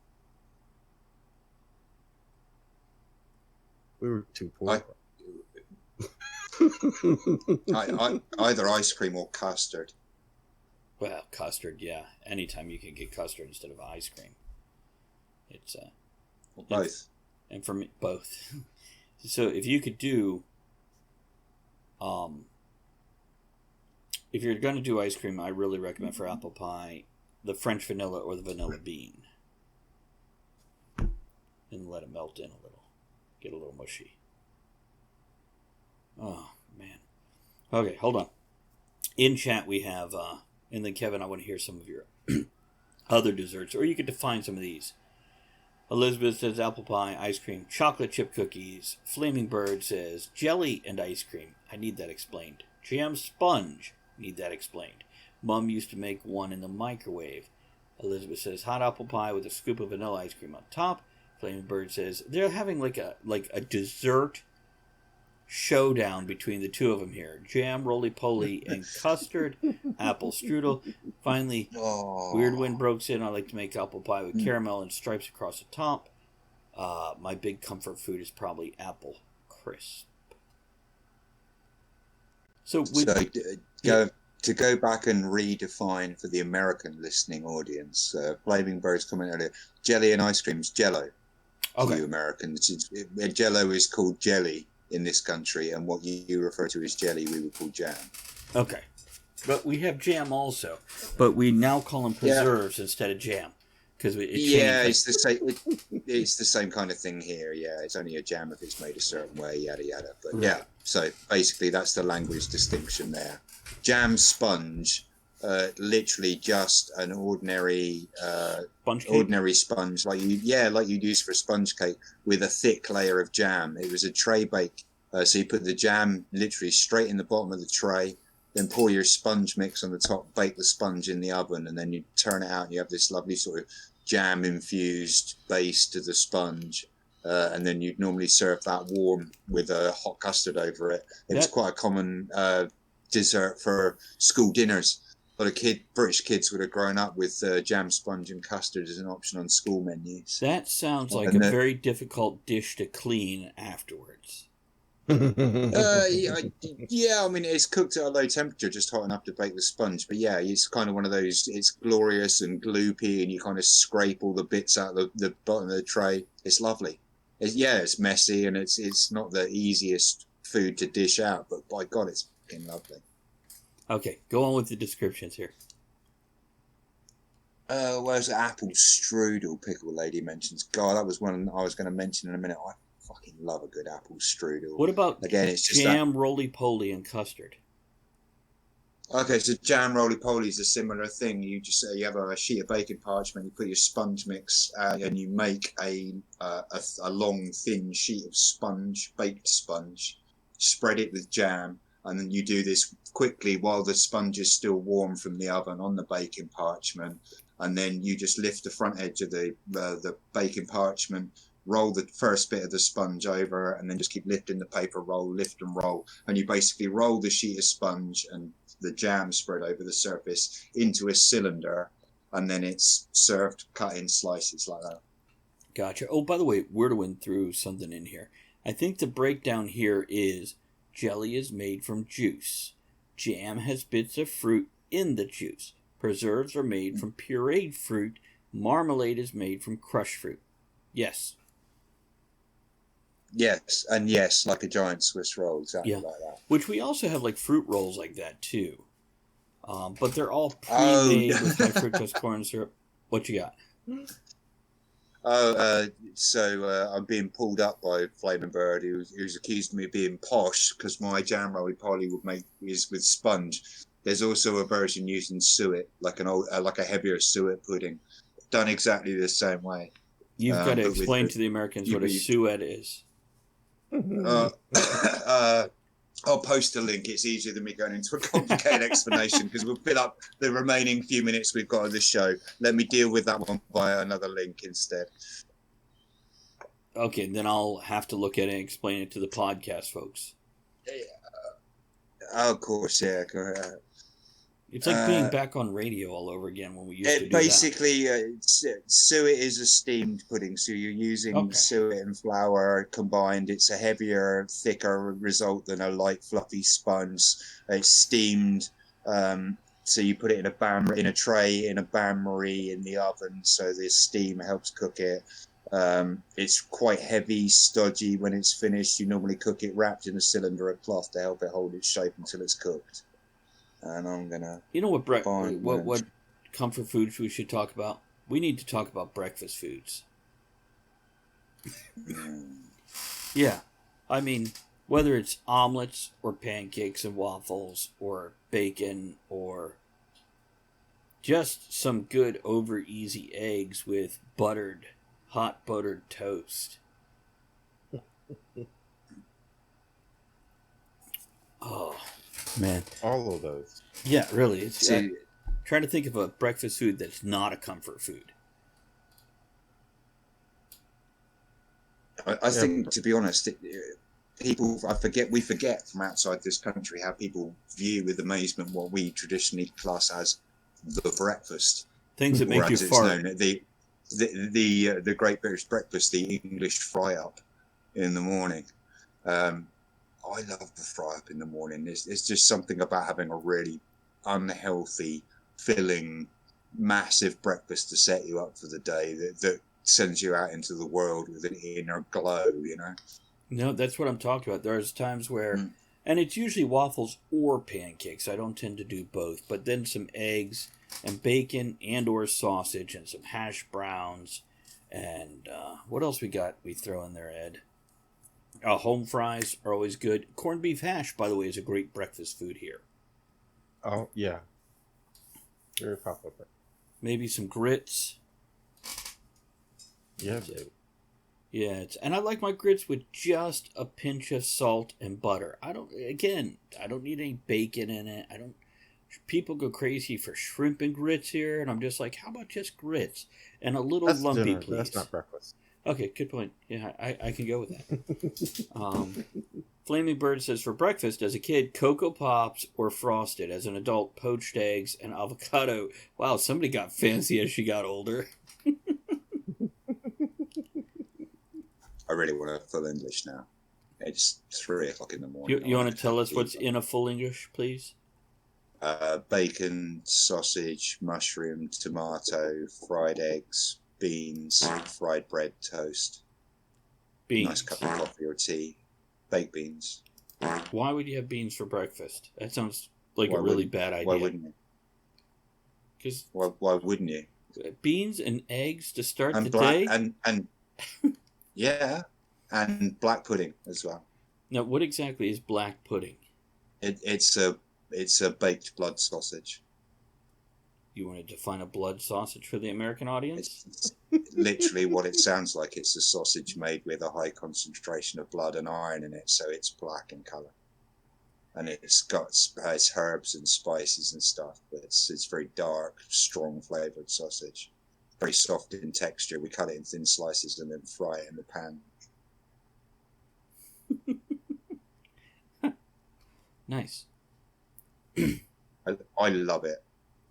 We were too poor. Either ice cream or custard. Well, custard, yeah. Anytime you can get custard instead of ice cream. It's Both. And for me, both. So if you could do, if you're going to do ice cream, I really recommend for apple pie the French vanilla or the vanilla bean. And let it melt in a little. Get a little mushy. Oh, man. Okay, hold on. In chat we have, and then Kevin, I want to hear some of your other desserts, or you could define some of these. Elizabeth says apple pie, ice cream, chocolate chip cookies. Flaming Bird says jelly and ice cream. I need that explained. Jam sponge, Need that explained. Mom used to make one in the microwave. Elizabeth says hot apple pie with a scoop of vanilla ice cream on top. Flaming Bird says they're having like a dessert showdown between the two of them here. Jam, roly-poly, and custard. Apple strudel. Finally, Weird Wind breaks in. I like to make apple pie with caramel and stripes across the top. My big comfort food is probably apple crisp. To go back and redefine for the American listening audience, Flaming Bird's comment earlier, jelly and ice cream's Jello. To you Americans, Jello is called jelly in this country, and what you refer to as jelly, we would call jam. Okay, but we have jam also, but we now call them preserves instead of jam because it's the same. It's the same kind of thing here. Yeah, it's only a jam if it's made a certain way, yada yada. But yeah, so basically that's the language distinction there. Jam sponge, literally just an ordinary sponge, like you'd use for a sponge cake with a thick layer of jam. It was a tray bake, so you put the jam literally straight in the bottom of the tray, then pour your sponge mix on the top, bake the sponge in the oven, and then you turn it out and you have this lovely sort of jam infused base to the sponge. And then you'd normally serve that warm with a hot custard over it. It was quite a common dessert for school dinners. A lot of British kids would have grown up with jam, sponge, and custard as an option on school menus. That sounds like a very difficult dish to clean afterwards. I mean, it's cooked at a low temperature, just hot enough to bake the sponge. But yeah, it's kind of one of those, it's glorious and gloopy, and you kind of scrape all the bits out of the bottom of the tray. It's lovely. It's messy, and it's not the easiest food to dish out, but by God, it's fucking lovely. Okay, go on with the descriptions here. Where's apple strudel? Pickle Lady mentions. God, that was one I was going to mention in a minute. I fucking love a good apple strudel. What about it's just jam, roly-poly, and custard? Okay, so jam, roly-poly is a similar thing. You just you have a sheet of baking parchment, you put your sponge mix, and you make a long, thin sheet of baked sponge, spread it with jam, and then you do this quickly while the sponge is still warm from the oven on the baking parchment, and then you just lift the front edge of the baking parchment, roll the first bit of the sponge over, and then just keep lifting the paper roll, lift and roll, and you basically roll the sheet of sponge and the jam spread over the surface into a cylinder, and then it's served cut in slices like that. Gotcha. Oh, by the way, Weirdwind threw something in here. I think the breakdown here is jelly is made from juice. Jam has bits of fruit in the juice. Preserves are made from pureed fruit. Marmalade is made from crushed fruit. Yes. Yes, and yes, like a giant Swiss roll, exactly like that. Which we also have like fruit rolls like that too. But they're all pre-made with high fructose corn syrup. What you got? So I'm being pulled up by Flaming Bird, who's accused me of being posh because my jam roly-poly is with sponge. There's also a version using suet, like a heavier suet pudding, done exactly the same way. You've got to explain to the Americans what a suet is. I'll post a link. It's easier than me going into a complicated explanation because we'll fill up the remaining few minutes we've got of the show. Let me deal with that one via another link instead. Okay, then I'll have to look at it and explain it to the podcast folks. Of course, yeah. It's like being back on radio all over again when we used to do basically, suet is a steamed pudding, so you're using suet and flour combined. It's a heavier, thicker result than a light, fluffy sponge. It's steamed, so you put it in a tray in a bain-marie in the oven, so the steam helps cook it. It's quite heavy, stodgy when it's finished. You normally cook it wrapped in a cylinder of cloth to help it hold its shape until it's cooked. And I'm gonna. You know what comfort foods we should talk about? We need to talk about breakfast foods. Yeah, I mean, whether it's omelets or pancakes and waffles or bacon or just some good over easy eggs with hot buttered toast. Oh. Man. All of those. Yeah, really. It's See, trying to think of a breakfast food that's not a comfort food. I think, to be honest, we forget from outside this country how people view with amazement what we traditionally class as the breakfast. Things that Or make you as it's fart. known, the Great British Breakfast, the English fry up in the morning. I love the fry up in the morning. It's just something about having a really unhealthy, filling, massive breakfast to set you up for the day that sends you out into the world with an inner glow, you know? No, that's what I'm talking about. There's times where, and it's usually waffles or pancakes. I don't tend to do both, but then some eggs and bacon and or sausage and some hash browns. And what else we got we throw in there, Ed? Home fries are always good. Corned beef hash, by the way, is a great breakfast food here. Oh, yeah. Very popular. Maybe some grits. Yeah, baby. Yeah, and I like my grits with just a pinch of salt and butter. I don't need any bacon in it. People go crazy for shrimp and grits here, and I'm just like, how about just grits and a little That's lumpy, dinner. please? That's not breakfast. Okay, good point. Yeah, I can go with that. Flaming Bird says, for breakfast, as a kid, Cocoa Pops or Frosted. As an adult, poached eggs and avocado. Wow, somebody got fancy as she got older. I really want a full English now. It's 3 o'clock in the morning. You want to tell us what's in a full English, please? Bacon, sausage, mushroom, tomato, fried eggs, beans, fried bread, toast. Beans. Nice cup of coffee or tea. Baked beans. Why would you have beans for breakfast? That sounds like a really wouldn't- bad idea. Why wouldn't you? 'Cause Why wouldn't you? beans and eggs to start And the black day? and yeah, and black pudding as well. Now, what exactly is black pudding? It's a baked blood sausage. You want to define a blood sausage for the American audience? It's literally what it sounds like. It's a sausage made with a high concentration of blood and iron in it, so it's black in color. And it's got it's herbs and spices and stuff, but it's very dark, strong flavored sausage. Very soft in texture. We cut it in thin slices and then fry it in the pan. Nice. I love it.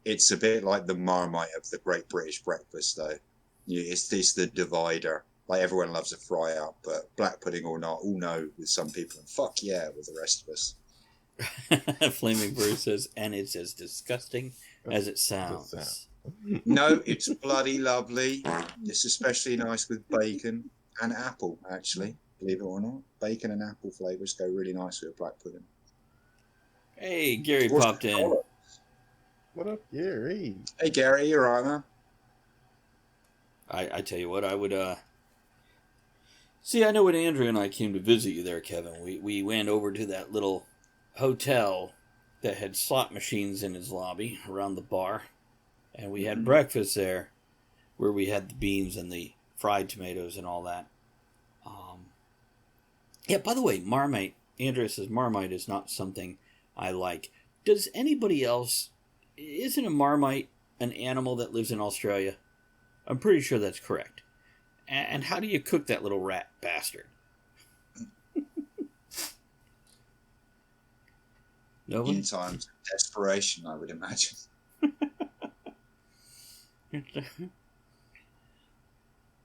It's a bit like the Marmite of the Great British Breakfast, though. It's the divider. Like, everyone loves a fry up, but black pudding or not, all no with some people, and fuck yeah with the rest of us. Flaming Bird says, and it's as disgusting as it sounds. No, it's bloody lovely. It's especially nice with bacon and apple, actually. Believe it or not, bacon and apple flavors go really nice with black pudding. Hey, Gary What's popped the in. color? What up, Gary? Hey Gary, you're right, man. I tell you what, I would, see, I know when Andrew and I came to visit you there, Kevin, we went over to that little hotel that had slot machines in its lobby around the bar, and we had breakfast there, where we had the beans and the fried tomatoes and all that. Yeah, by the way, Marmite, Andrea says Marmite is not something I like. Does anybody else, isn't a Marmite an animal that lives in Australia? I'm pretty sure that's correct. And how do you cook that little rat bastard? No one? In times of desperation, I would imagine.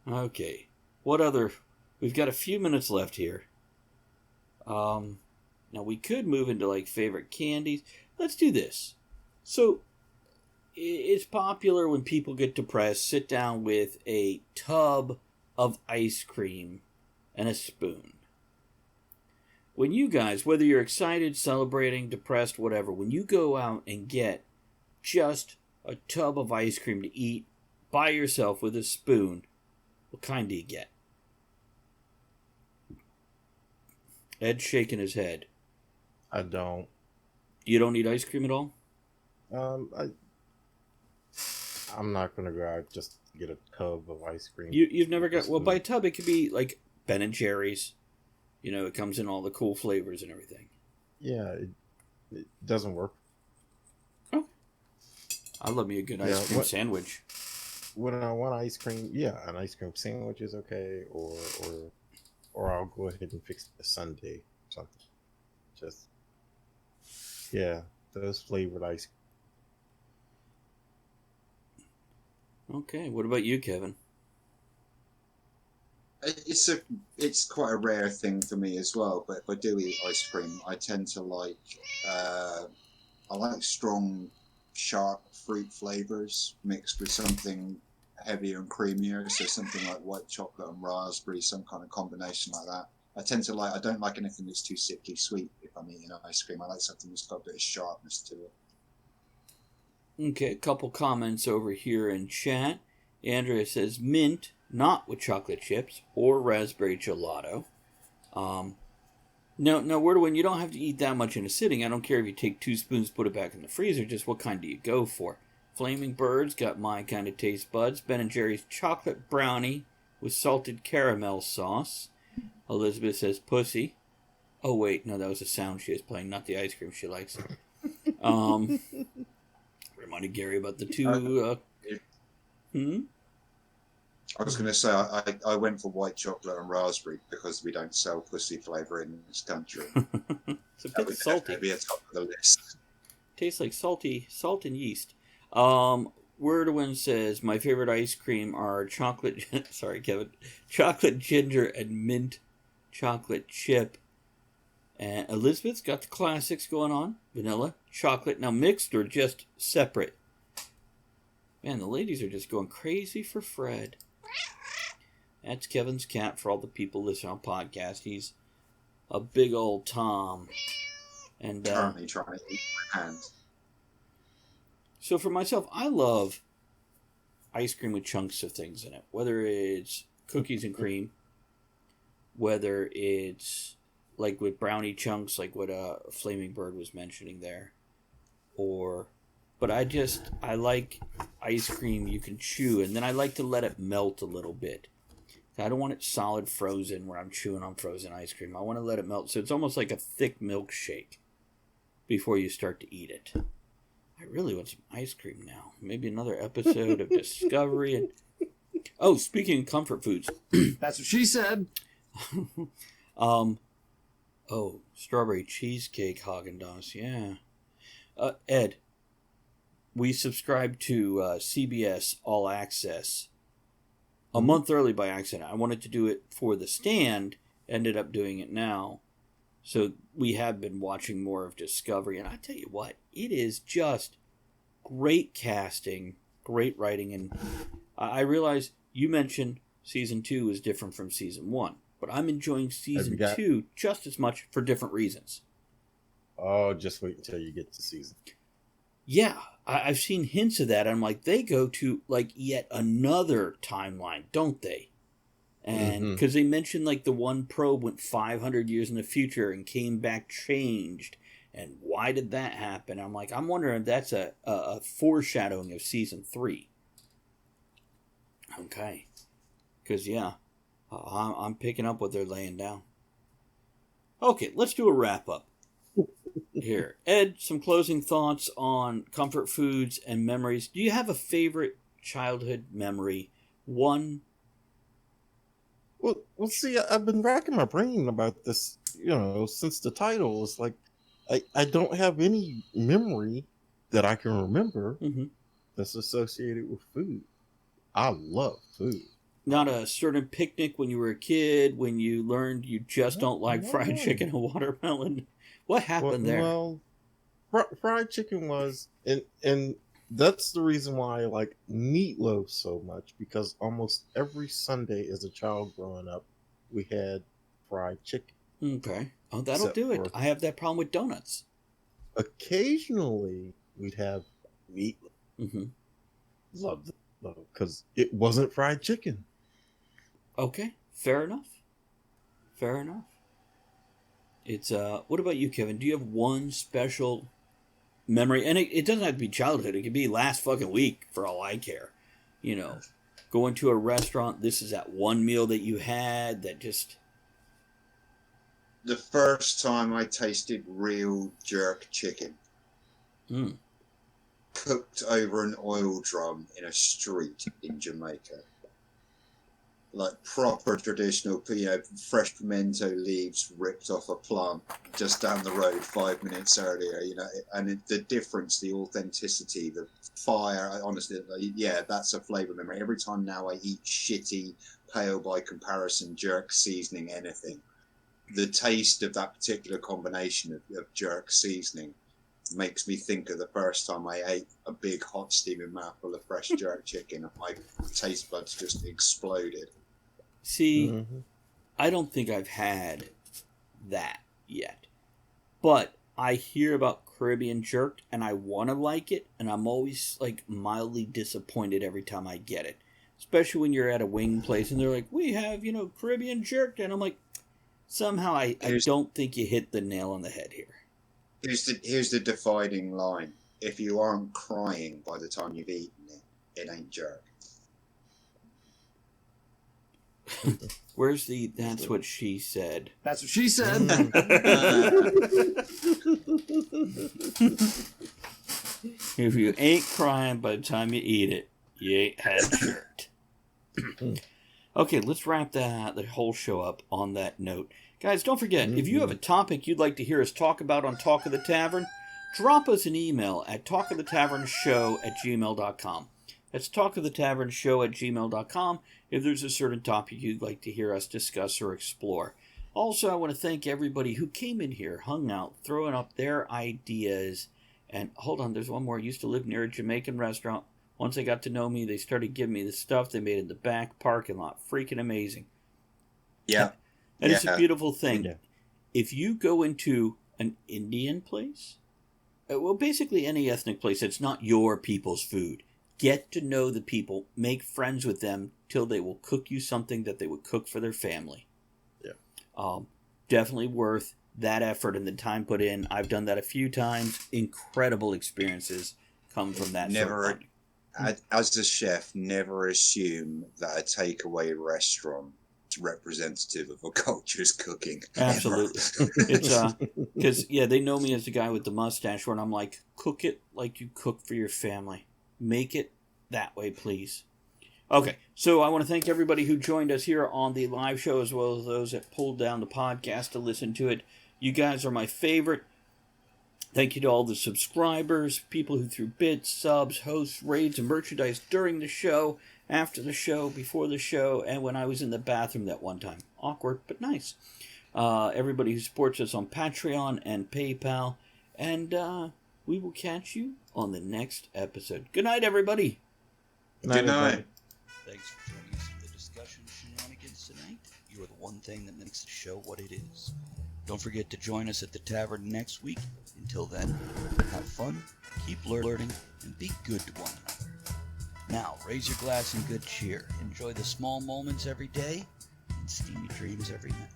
Okay. What other... We've got a few minutes left here. Now we could move into like favorite candies. Let's do this. So, it's popular when people get depressed, sit down with a tub of ice cream and a spoon. When you guys, whether you're excited, celebrating, depressed, whatever, when you go out and get just a tub of ice cream to eat by yourself with a spoon, what kind do you get? Ed's shaking his head. I don't. You don't eat ice cream at all? I'm not gonna go out just get a tub of ice cream. You've never got... Well, by tub, it could be like Ben and Jerry's. You know, it comes in all the cool flavors and everything. Yeah, It doesn't work. Oh. I love me a good ice cream sandwich. When I want ice cream, yeah, an ice cream sandwich is okay, or I'll go ahead and fix a sundae or something. Just those flavored ice cream. Okay, what about you, Kevin? It's quite a rare thing for me as well. But if I do eat ice cream, I tend to like I like strong, sharp fruit flavors mixed with something heavier and creamier. So something like white chocolate and raspberry, some kind of combination like that. I don't like anything that's too sickly sweet if I'm eating ice cream. I like something that's got a bit of sharpness to it. Okay, a couple comments over here in chat. Andrea says mint, not with chocolate chips or raspberry gelato. Now, when you don't have to eat that much in a sitting. I don't care if you take 2 spoons, put it back in the freezer. Just what kind do you go for? Flaming Bird's got my kind of taste buds. Ben & Jerry's chocolate brownie with salted caramel sauce. Elizabeth says pussy. Oh, wait. No, that was a sound she was playing, not the ice cream she likes. Reminded Gary about the two... I was going to say, I went for white chocolate and raspberry because we don't sell pussy flavour in this country. It's a bit salty. Maybe it's top of the list. Tastes like salt and yeast. Wordwin says, my favorite ice cream are chocolate... Sorry, Kevin. Chocolate ginger and mint chocolate chip. And Elizabeth's got the classics going on. Vanilla, chocolate. Now mixed or just separate? Man, the ladies are just going crazy for Fred. That's Kevin's cat for all the people listening on podcast. He's a big old Tom. And currently trying to eat my hands. So for myself, I love ice cream with chunks of things in it. Whether it's cookies and cream, whether it's like with brownie chunks, like what Flaming Bird was mentioning there, but I like ice cream you can chew, and then I like to let it melt a little bit. I don't want it solid frozen where I'm chewing on frozen ice cream. I want to let it melt, so it's almost like a thick milkshake before you start to eat it. I really want some ice cream now. Maybe another episode of Discovery. And oh, speaking of comfort foods. That's what she said. Strawberry cheesecake Haagen-Dazs, yeah. Ed, we subscribed to CBS All Access a month early by accident. I wanted to do it for The Stand, ended up doing it now. So we have been watching more of Discovery, and I tell you what, it is just great casting, great writing, and I realize you mentioned season 2 is different from season 1, but I'm enjoying season 2 just as much for different reasons. Oh, just wait until you get to season. Yeah, I've seen hints of that. I'm like, they go to like yet another timeline, don't they? And because they mentioned like the one probe went 500 years in the future and came back changed. And why did that happen? I'm like, I'm wondering if that's a foreshadowing of season 3. Okay. Because, yeah, I'm picking up what they're laying down. Okay, let's do a wrap-up here. Ed, some closing thoughts on comfort foods and memories. Do you have a favorite childhood memory? One? Well, see, I've been racking my brain about this, since the title. It's like, I don't have any memory that I can remember that's associated with food. I love food. Not a certain picnic when you were a kid, when you learned you just don't like fried chicken and watermelon. What happened there? Well, fried chicken was, and that's the reason why I like meatloaf so much, because almost every Sunday as a child growing up, we had fried chicken. Okay. Oh, that'll do it. I have that problem with donuts. Occasionally, we'd have meatloaf. Loved it, because it wasn't fried chicken. Okay. Fair enough. It's, what about you, Kevin? Do you have one special memory? And it doesn't have to be childhood. It could be last fucking week for all I care. Going to a restaurant, this is that one meal that you had that just... The first time I tasted real jerk chicken. Mm. Cooked over an oil drum in a street in Jamaica. Like proper traditional, fresh pimento leaves ripped off a plant just down the road 5 minutes earlier, and the difference, the authenticity, the fire, honestly, yeah, that's a flavour memory. Every time now I eat shitty, pale by comparison jerk seasoning anything, the taste of that particular combination of jerk seasoning makes me think of the first time I ate a big hot steaming mouthful of fresh jerk chicken. My taste buds just exploded. See, I don't think I've had that yet. But I hear about Caribbean jerk and I want to like it, and I'm always like mildly disappointed every time I get it. Especially when you're at a wing place and they're like, we have, Caribbean jerk, and I'm like, somehow I don't think you hit the nail on the head here. Here's the dividing line. If you aren't crying by the time you've eaten it, it ain't jerk. Where's the that's what she said? That's what she said. If you ain't crying by the time you eat it, you ain't had jerk. Okay, let's wrap the whole show up on that note. Guys, don't forget, if you have a topic you'd like to hear us talk about on Talk of the Tavern, drop us an email at talkofthetavernshow@gmail.com. That's talkofthetavernshow@gmail.com if there's a certain topic you'd like to hear us discuss or explore. Also, I want to thank everybody who came in here, hung out, throwing up their ideas. And hold on, there's one more. I used to live near a Jamaican restaurant. Once they got to know me, they started giving me the stuff they made in the back parking lot. Freaking amazing. Yeah. And it's a beautiful thing. Yeah. If you go into an Indian place, well, basically any ethnic place that's not your people's food, get to know the people, make friends with them till they will cook you something that they would cook for their family. Yeah. Definitely worth that effort and the time put in. I've done that a few times. Incredible experiences come from that. As a chef, never assume that a takeaway restaurant is representative of a culture's cooking. Absolutely. It's because they know me as the guy with the mustache, where I'm like, cook it like you cook for your family. Make it that way, please. Okay, so I want to thank everybody who joined us here on the live show, as well as those that pulled down the podcast to listen to it. You guys are my favorite. Thank you to all the subscribers, people who threw bits, subs, hosts, raids, and merchandise during the show, after the show, before the show, and when I was in the bathroom that one time. Awkward, but nice. Everybody who supports us on Patreon and PayPal. And we will catch you on the next episode. Good night, everybody. Good night. Thanks for joining us in the discussion shenanigans tonight. You are the one thing that makes the show what it is. Don't forget to join us at the tavern next week. Until then, have fun, keep learning, and be good to one another. Now, raise your glass in good cheer. Enjoy the small moments every day and steamy dreams every night.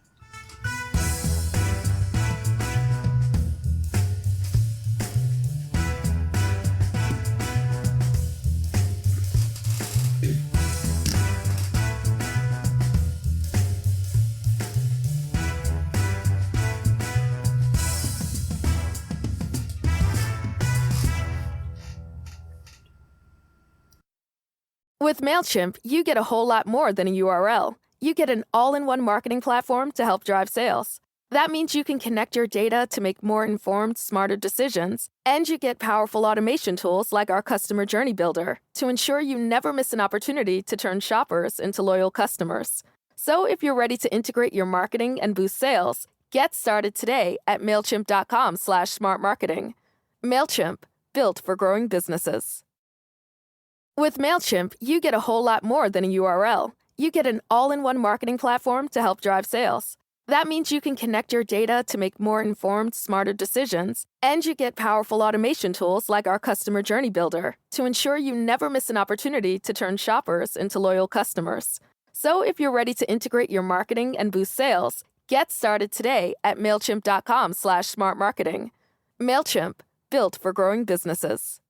With MailChimp, you get a whole lot more than a URL. You get an all-in-one marketing platform to help drive sales. That means you can connect your data to make more informed, smarter decisions, and you get powerful automation tools like our Customer Journey Builder to ensure you never miss an opportunity to turn shoppers into loyal customers. So if you're ready to integrate your marketing and boost sales, get started today at MailChimp.com/smartmarketing. MailChimp, built for growing businesses. With MailChimp, you get a whole lot more than a URL. You get an all-in-one marketing platform to help drive sales. That means you can connect your data to make more informed, smarter decisions, and you get powerful automation tools like our Customer Journey Builder to ensure you never miss an opportunity to turn shoppers into loyal customers. So if you're ready to integrate your marketing and boost sales, get started today at MailChimp.com/smartmarketing. MailChimp, built for growing businesses.